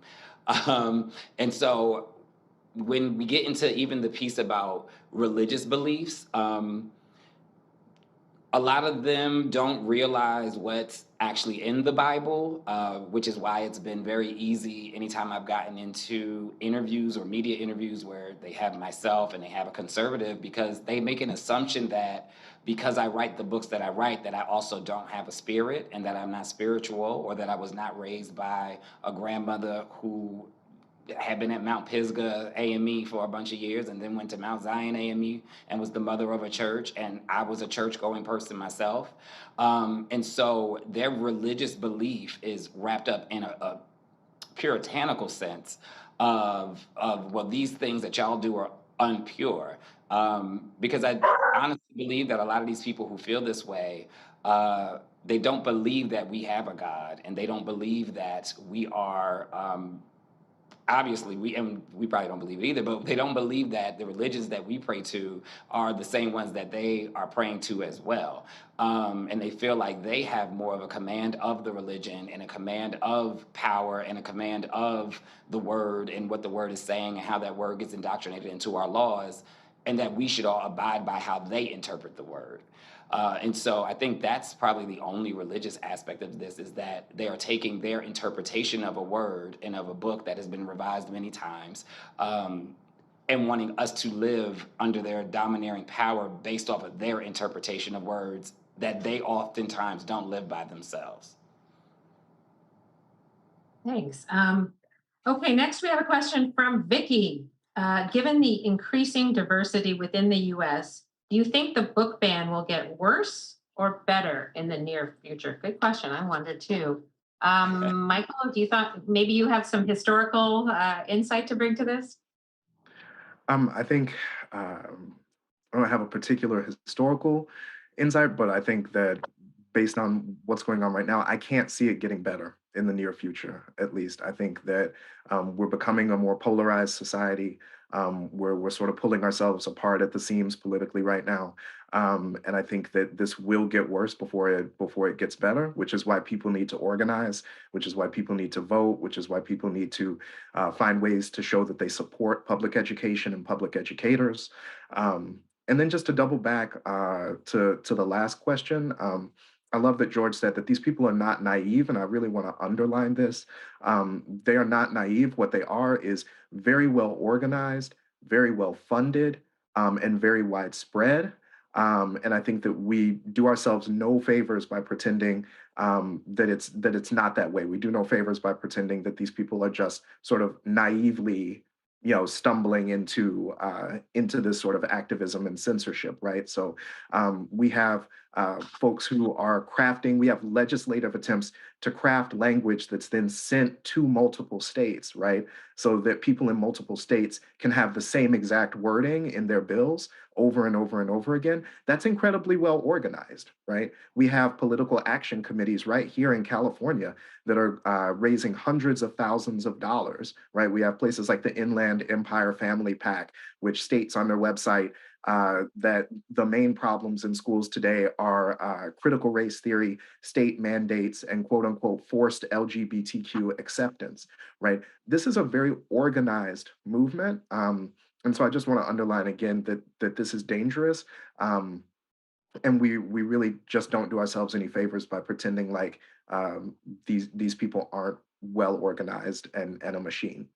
And so when we get into even the piece about religious beliefs, a lot of them don't realize what's actually in the Bible, which is why it's been very easy anytime I've gotten into interviews or media interviews where they have myself and they have a conservative, because they make an assumption that because I write the books that I write, that I also don't have a spirit and that I'm not spiritual, or that I was not raised by a grandmother who had been at Mount Pisgah AME for a bunch of years and then went to Mount Zion AME and was the mother of a church. And I was a church going person myself. And so their religious belief is wrapped up in a puritanical sense of, well, these things that y'all do are unpure. Because I honestly believe that a lot of these people who feel this way, they don't believe that we have a God, and they don't believe that we are, obviously, we probably don't believe it either, but they don't believe that the religions that we pray to are the same ones that they are praying to as well. And they feel like they have more of a command of the religion and a command of power and a command of the word and what the word is saying and how that word gets indoctrinated into our laws, and that we should all abide by how they interpret the word. And so I think that's probably the only religious aspect of this, is that they are taking their interpretation of a word and of a book that has been revised many times, and wanting us to live under their domineering power based off of their interpretation of words that they oftentimes don't live by themselves. Thanks. Okay, next we have a question from Vicky. Given the increasing diversity within the US, do you think the book ban will get worse or better in the near future? Good question. I wonder too. Michael, do you thought maybe you have some historical insight to bring to this? I think I don't have a particular historical insight, but I think that based on what's going on right now, I can't see it getting better in the near future, at least. I think that we're becoming a more polarized society, where we're sort of pulling ourselves apart at the seams politically right now. And I think that this will get worse before it gets better, which is why people need to organize, which is why people need to vote, which is why people need to find ways to show that they support public education and public educators. And then just to double back to the last question, I love that George said that these people are not naive, and I really want to underline this. They are not naive. What they are is very well organized, very well funded, and very widespread. And I think that we do ourselves no favors by pretending that it's not that way. We do no favors by pretending that these people are just sort of naively, stumbling into this sort of activism and censorship, right? So we have folks who are crafting. We have legislative attempts to craft language that's then sent to multiple states, right? So that people in multiple states can have the same exact wording in their bills over and over and over again. That's incredibly well organized, right? We have political action committees right here in California that are raising hundreds of thousands of dollars, right? We have places like the Inland Empire Family PAC, which states on their website that the main problems in schools today are critical race theory, state mandates, and quote unquote forced LGBTQ acceptance, right? This is a very organized movement. And so I just want to underline again that this is dangerous. And we really just don't do ourselves any favors by pretending like these people aren't well organized and a machine.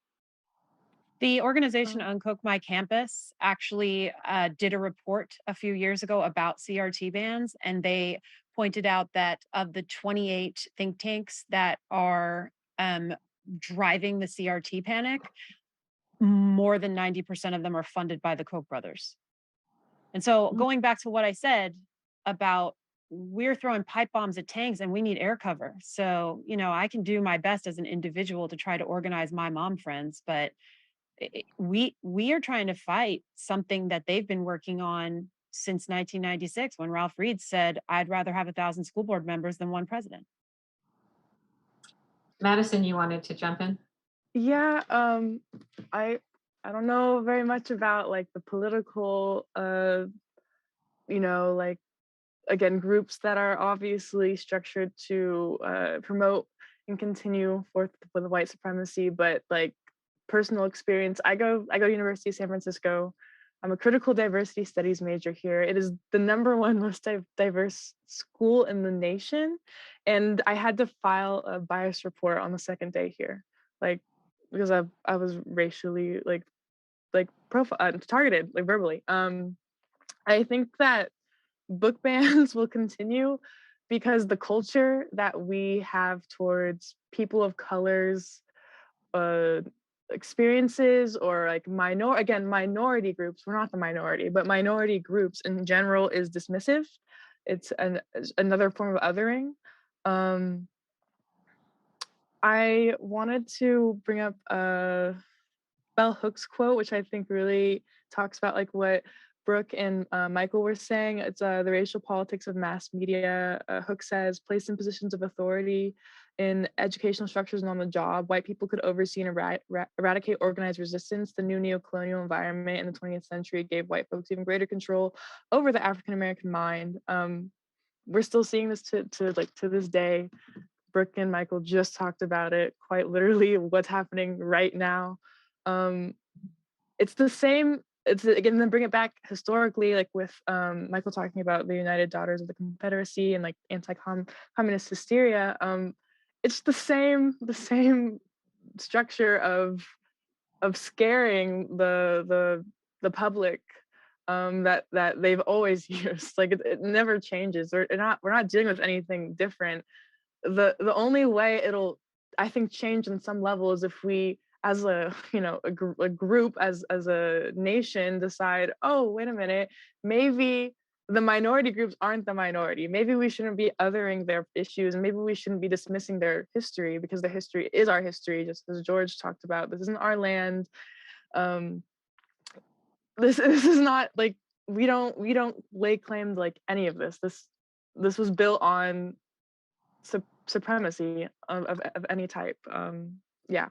The organization Uncook My Campus actually did a report a few years ago about CRT bans, and they pointed out that of the 28 think tanks that are driving the CRT panic, more than 90% of them are funded by the Koch brothers. And so going back to what I said about we're throwing pipe bombs at tanks and we need air cover. So, I can do my best as an individual to try to organize my mom friends, but we are trying to fight something that they've been working on since 1996, when Ralph Reed said, I'd rather have 1,000 school board members than one president. Madison, you wanted to jump in? Yeah, I don't know very much about like the political like, again, groups that are obviously structured to promote and continue forth with white supremacy, but like personal experience, I go to University of San Francisco. I'm a critical diversity studies major here. It is the #1 most diverse school in the nation, and I had to file a bias report on the second day here, like because I was racially targeted, like verbally. I think that book bans will continue because the culture that we have towards people of colors, experiences or like minority groups, we're not the minority, but minority groups in general is dismissive. It's another form of othering. I wanted to bring up Bell Hooks quote, which I think really talks about like what Brooke and Michael were saying. It's the racial politics of mass media. Hooks says, placed in positions of authority in educational structures and on the job, white people could oversee and eradicate organized resistance. The new neo-colonial environment in the 20th century gave white folks even greater control over the African-American mind. We're still seeing this to this day. Brooke and Michael just talked about it, quite literally what's happening right now. It's the same, it's again, then bring it back historically, like with Michael talking about the United Daughters of the Confederacy and like anti-communist hysteria. It's the same structure of scaring the public that they've always used. Like it never changes. We're not dealing with anything different. The only way it'll, I think, change in some level is if we, as a group, as a nation, decide, oh, wait a minute, maybe the minority groups aren't the minority. Maybe we shouldn't be othering their issues, and maybe we shouldn't be dismissing their history, because their history is our history, just as George talked about. This isn't our land. This is not like, we don't lay claim to like any of this. This was built on supremacy of any type. Yeah.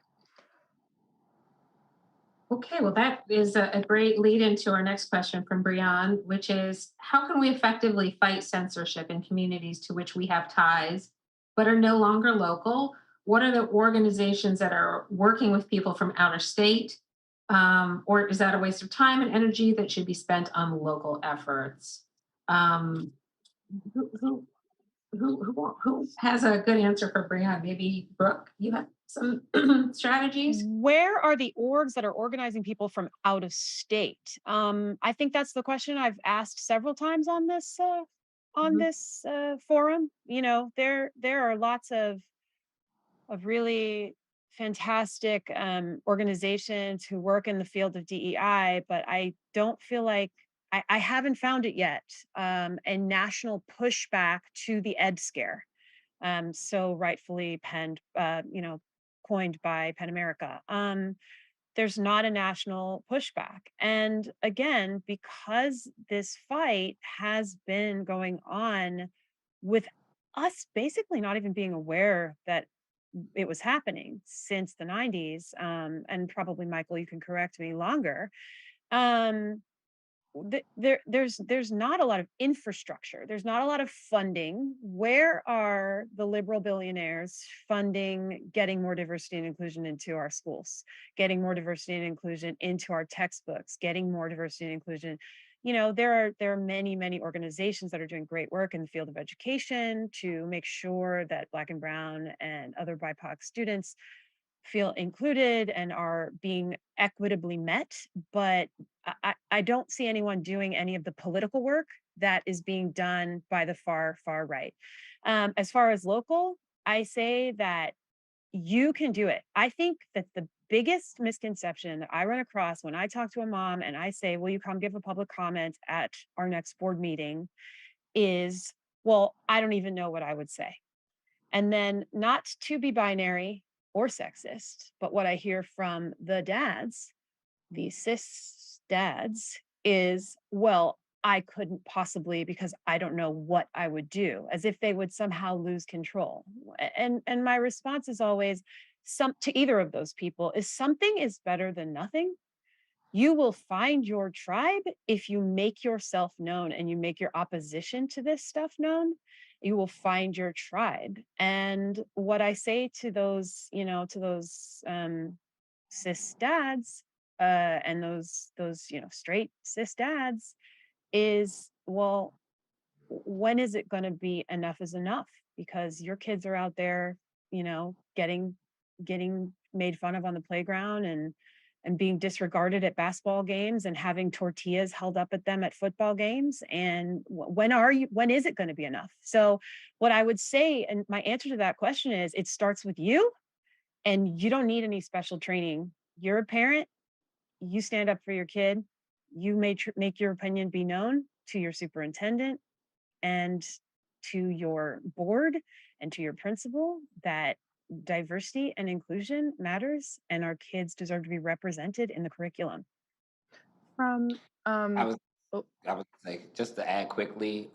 Okay, well, that is a great lead into our next question from Brianne, which is, how can we effectively fight censorship in communities to which we have ties but are no longer local? What are the organizations that are working with people from outer state? Or is that a waste of time and energy that should be spent on local efforts? Who has a good answer for Brianne? Maybe Brooke, you have some strategies? Where are the orgs that are organizing people from out of state? I think that's the question I've asked several times on this forum. You know, there are lots of really fantastic organizations who work in the field of DEI, but I don't feel like I haven't found it yet. A national pushback to the ed scare, so rightfully coined by PEN America. There's not a national pushback. And again, because this fight has been going on with us basically not even being aware that it was happening since the 90s, and probably Michael, you can correct me, longer. There's not a lot of infrastructure. There's not a lot of funding. Where are the liberal billionaires funding getting more diversity and inclusion into our schools, getting more diversity and inclusion into our textbooks, getting more diversity and inclusion? You know, there are many organizations that are doing great work in the field of education to make sure that Black and Brown and other BIPOC students feel included and are being equitably met, but I don't see anyone doing any of the political work that is being done by the far right. As far as local, I say that you can do it. I think that the biggest misconception that I run across when I talk to a mom and I say, will you come give a public comment at our next board meeting, is, well, I don't even know what I would say. And then, not to be binary or sexist, but what I hear from the dads, the cis dads, is, well, I couldn't possibly because I don't know what I would do, as if they would somehow lose control. And my response is always, to either of those people, is something is better than nothing. You will find your tribe if you make yourself known and you make your opposition to this stuff known. You will find your tribe. And what I say to those, cis dads and those straight cis dads is, well, when is it going to be enough is enough? Because your kids are out there, getting made fun of on the playground and being disregarded at basketball games and having tortillas held up at them at football games. And when is it going to be enough? So what I would say, and my answer to that question is, it starts with you, and you don't need any special training you're a parent, you stand up for your kid, you make your opinion be known to your superintendent and to your board and to your principal that diversity and inclusion matters and our kids deserve to be represented in the curriculum. From I was say, just to add quickly,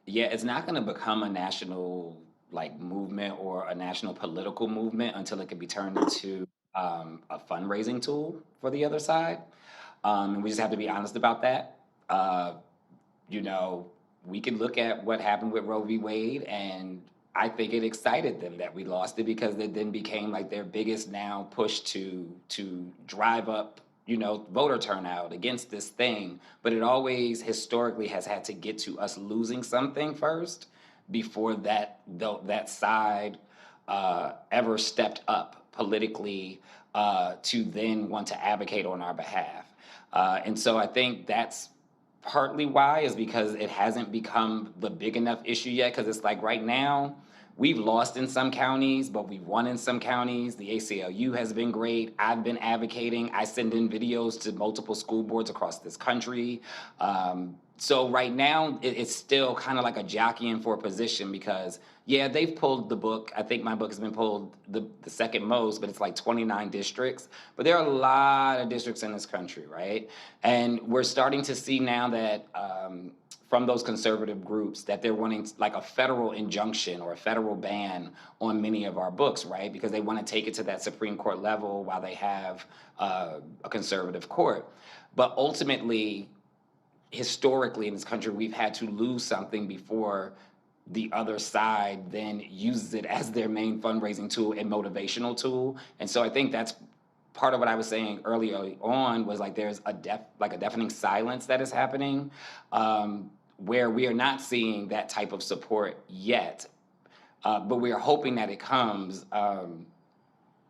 yeah, it's not going to become a national like movement or a national political movement until it can be turned into a fundraising tool for the other side. And we just have to be honest about that. You know, we can look at what happened with Roe v. Wade, and I think it excited them that we lost it because it then became like their biggest now push to drive up, you know, voter turnout against this thing. But it always historically has had to get to us losing something first before that side ever stepped up politically to then want to advocate on our behalf. And so I think that's partly why is because it hasn't become the big enough issue yet. Because it's like right now, we've lost in some counties, but we've won in some counties. The ACLU has been great. I've been advocating. I send in videos to multiple school boards across this country. So right now, it's still kind of like a jockeying for a position because, yeah, they've pulled the book. I think my book has been pulled the second most, but it's like 29 districts. But there are a lot of districts in this country, right? And we're starting to see now that from those conservative groups that they're wanting like a federal injunction or a federal ban on many of our books, right? Because they want to take it to that Supreme Court level while they have a conservative court. But ultimately, historically in this country, we've had to lose something before the other side then uses it as their main fundraising tool and motivational tool. And so I think that's part of what I was saying earlier on was like there's a deafening silence that is happening where we are not seeing that type of support yet, but we are hoping that it comes.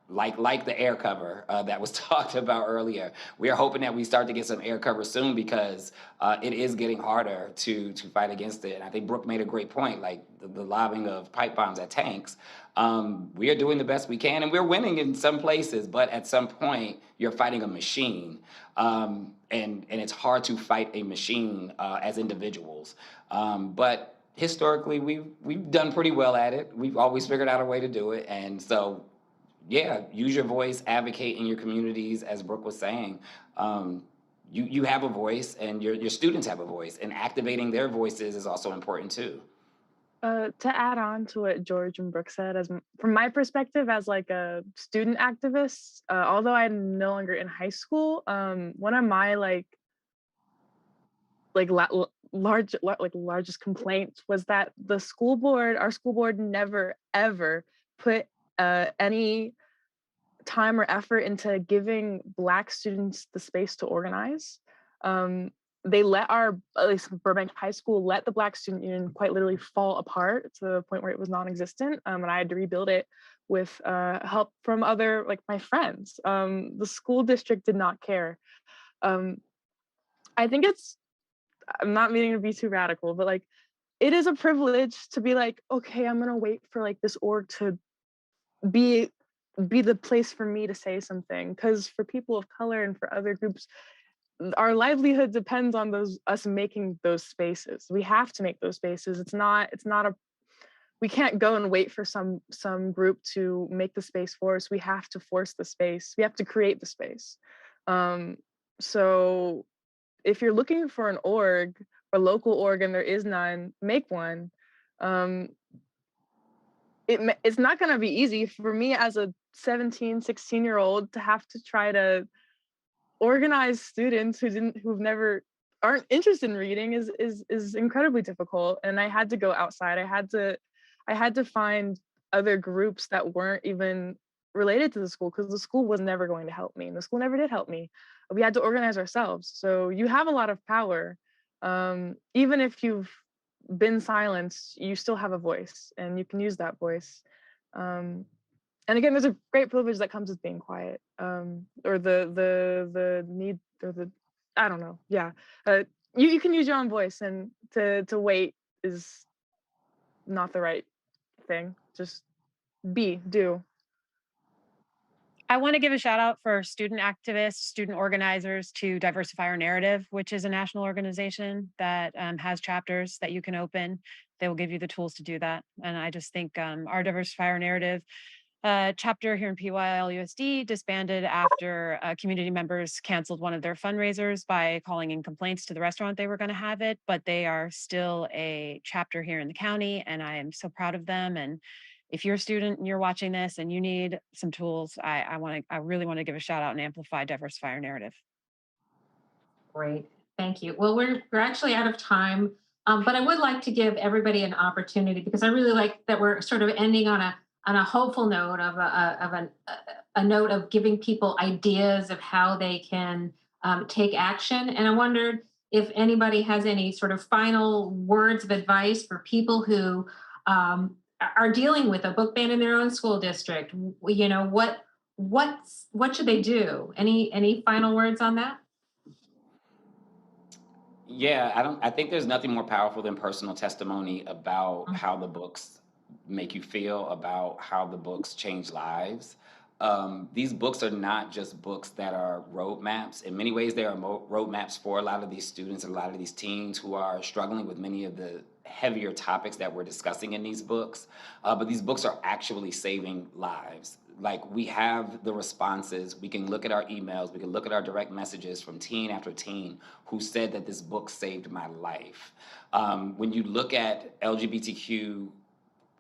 Like the air cover that was talked about earlier. We are hoping that we start to get some air cover soon because it is getting harder to fight against it. And I think Brooke made a great point, like the lobbing of pipe bombs at tanks. We are doing the best we can and we're winning in some places, but at some point you're fighting a machine. And it's hard to fight a machine as individuals. But historically, we've done pretty well at it. We've always figured out a way to do it. And so yeah, use your voice, advocate in your communities, as Brooke was saying. You have a voice and your students have a voice, and activating their voices is also important too. To add on to what George and Brooke said, from my perspective as like a student activist, although I'm no longer in high school, one of my largest complaints was that our school board never ever put any time or effort into giving Black students the space to organize. They let at least Burbank High School, let the Black Student Union quite literally fall apart to the point where it was non-existent. And I had to rebuild it with help from other, like my friends. The school district did not care. I think I'm not meaning to be too radical, but like, it is a privilege to be like, okay, I'm gonna wait for like this org to be the place for me to say something, because for people of color and for other groups, our livelihood depends on us making those spaces. We have to make those spaces. We can't go and wait for some group to make the space for us. We have to force the space. We have to create the space. So if you're looking for an org, a local org, and there is none, make one. It's not going to be easy for me as a 17, 16-year-old to have to try to organize students who aren't interested in reading is incredibly difficult. And I had to go outside. I had to find other groups that weren't even related to the school, because the school was never going to help me, and the school never did help me. We had to organize ourselves. So you have a lot of power. Even if you've been silenced, you still have a voice, and you can use that voice. And again, there's a great privilege that comes with being quiet, or the need, or the, I don't know. Yeah, you can use your own voice, and to wait is not the right thing. Just do. I want to give a shout out for student activists, student organizers to Diversify Our Narrative, which is a national organization that has chapters that you can open. They will give you the tools to do that. And I just think our Diversify Our Narrative chapter here in PYLUSD disbanded after community members canceled one of their fundraisers by calling in complaints to the restaurant they were going to have it, but they are still a chapter here in the county, and I am so proud of them. And if you're a student and you're watching this and you need some tools, I really want to give a shout out and amplify Diversify Our Narrative. Great, thank you. Well, we're actually out of time, but I would like to give everybody an opportunity because I really like that we're sort of ending on a hopeful note of a note of giving people ideas of how they can take action. And I wondered if anybody has any sort of final words of advice for people who are dealing with a book ban in their own school district. You know, what should they do? Any final words on that? Yeah, I think there's nothing more powerful than personal testimony about how the books make you feel, about how the books change lives. These books are not just books that are roadmaps. In many ways, they are roadmaps for a lot of these students and a lot of these teens who are struggling with many of the heavier topics that we're discussing in these books. But these books are actually saving lives. Like, we have the responses, we can look at our emails, we can look at our direct messages from teen after teen who said that this book saved my life. When you look at LGBTQ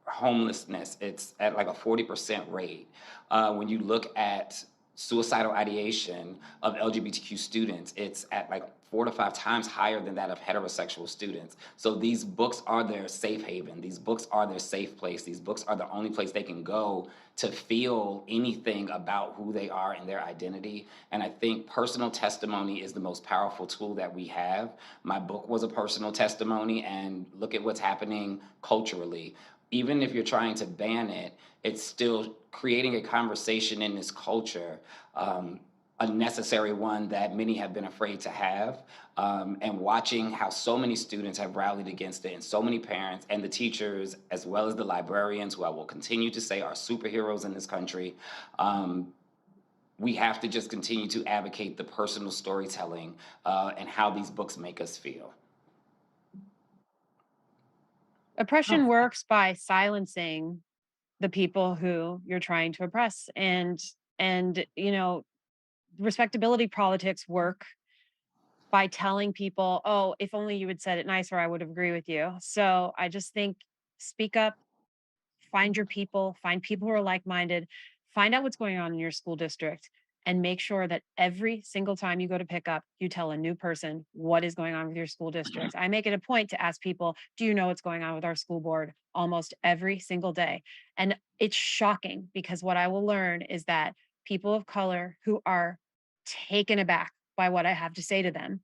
homelessness, it's at like a 40% rate. When you look at suicidal ideation of LGBTQ students, it's at like 4 to 5 times higher than that of heterosexual students. So these books are their safe haven. These books are their safe place. These books are the only place they can go to feel anything about who they are and their identity. And I think personal testimony is the most powerful tool that we have. My book was a personal testimony, and look at what's happening culturally. Even if you're trying to ban it, it's still creating a conversation in this culture, a necessary one that many have been afraid to have, and watching how so many students have rallied against it, and so many parents and the teachers, as well as the librarians, who I will continue to say are superheroes in this country. We have to just continue to advocate the personal storytelling and how these books make us feel. Oppression works by silencing the people who you're trying to oppress, and you know, respectability politics work by telling people, oh, if only you had said it nicer, I would have agreed with you. So I just think, speak up, find your people, find people who are like-minded, find out what's going on in your school district, and make sure that every single time you go to pick up, you tell a new person what is going on with your school district. I make it a point to ask people, do you know what's going on with our school board, almost every single day? And it's shocking, because what I will learn is that people of color who are taken aback by what I have to say to them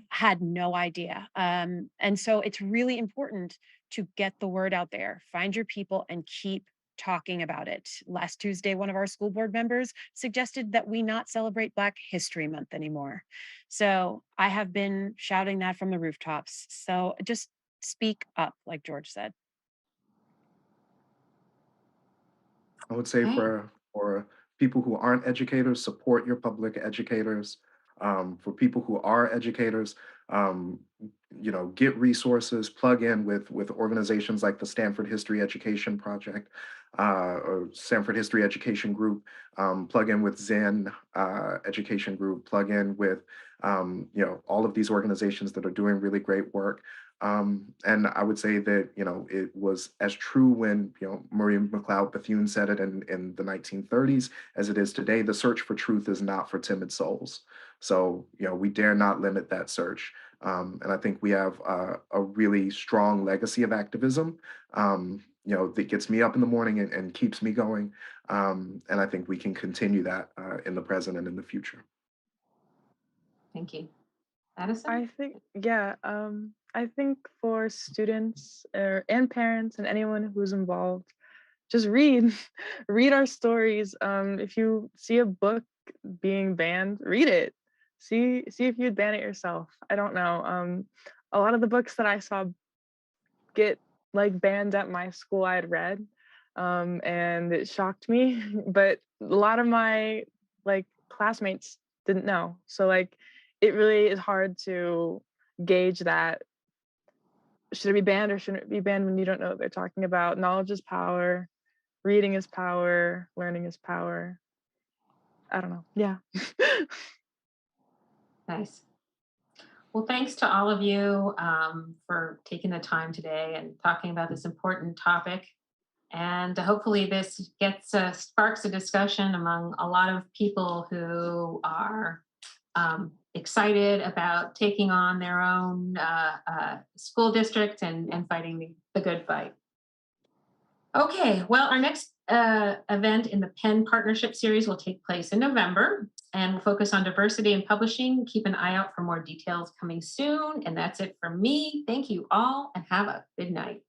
had no idea. And so it's really important to get the word out there, find your people, and keep talking about it. Last Tuesday, one of our school board members suggested that we not celebrate Black History Month anymore. So I have been shouting that from the rooftops. So just speak up, like George said. I would say Okay. for people who aren't educators, support your public educators. For people who are educators, get resources, plug in with organizations like the Stanford History Education Project or Stanford History Education Group. Plug in with Zen Education Group. Plug in with all of these organizations that are doing really great work. And I would say that, it was as true when, Marie McLeod Bethune said it in the 1930s as it is today. The search for truth is not for timid souls. So, we dare not limit that search. And I think we have a really strong legacy of activism, that gets me up in the morning and keeps me going. And I think we can continue that in the present and in the future. Thank you. Madison? I think for students and parents and anyone who's involved, just read, read our stories. If you see a book being banned, read it. See if you'd ban it yourself. I don't know. A lot of the books that I saw get like banned at my school, I had read, and it shocked me. But a lot of my like classmates didn't know. So like it really is hard to gauge that. Should it be banned or shouldn't it be banned when you don't know what they're talking about? Knowledge is power, reading is power, learning is power. I don't know. Yeah. Nice. Well, thanks to all of you for taking the time today and talking about this important topic. And hopefully this gets sparks a discussion among a lot of people who are excited about taking on their own school district and fighting the good fight. Okay, well, our next event in the Penn Partnership Series will take place in November, and we'll focus on diversity in publishing. Keep an eye out for more details coming soon. And that's it from me. Thank you all, and have a good night.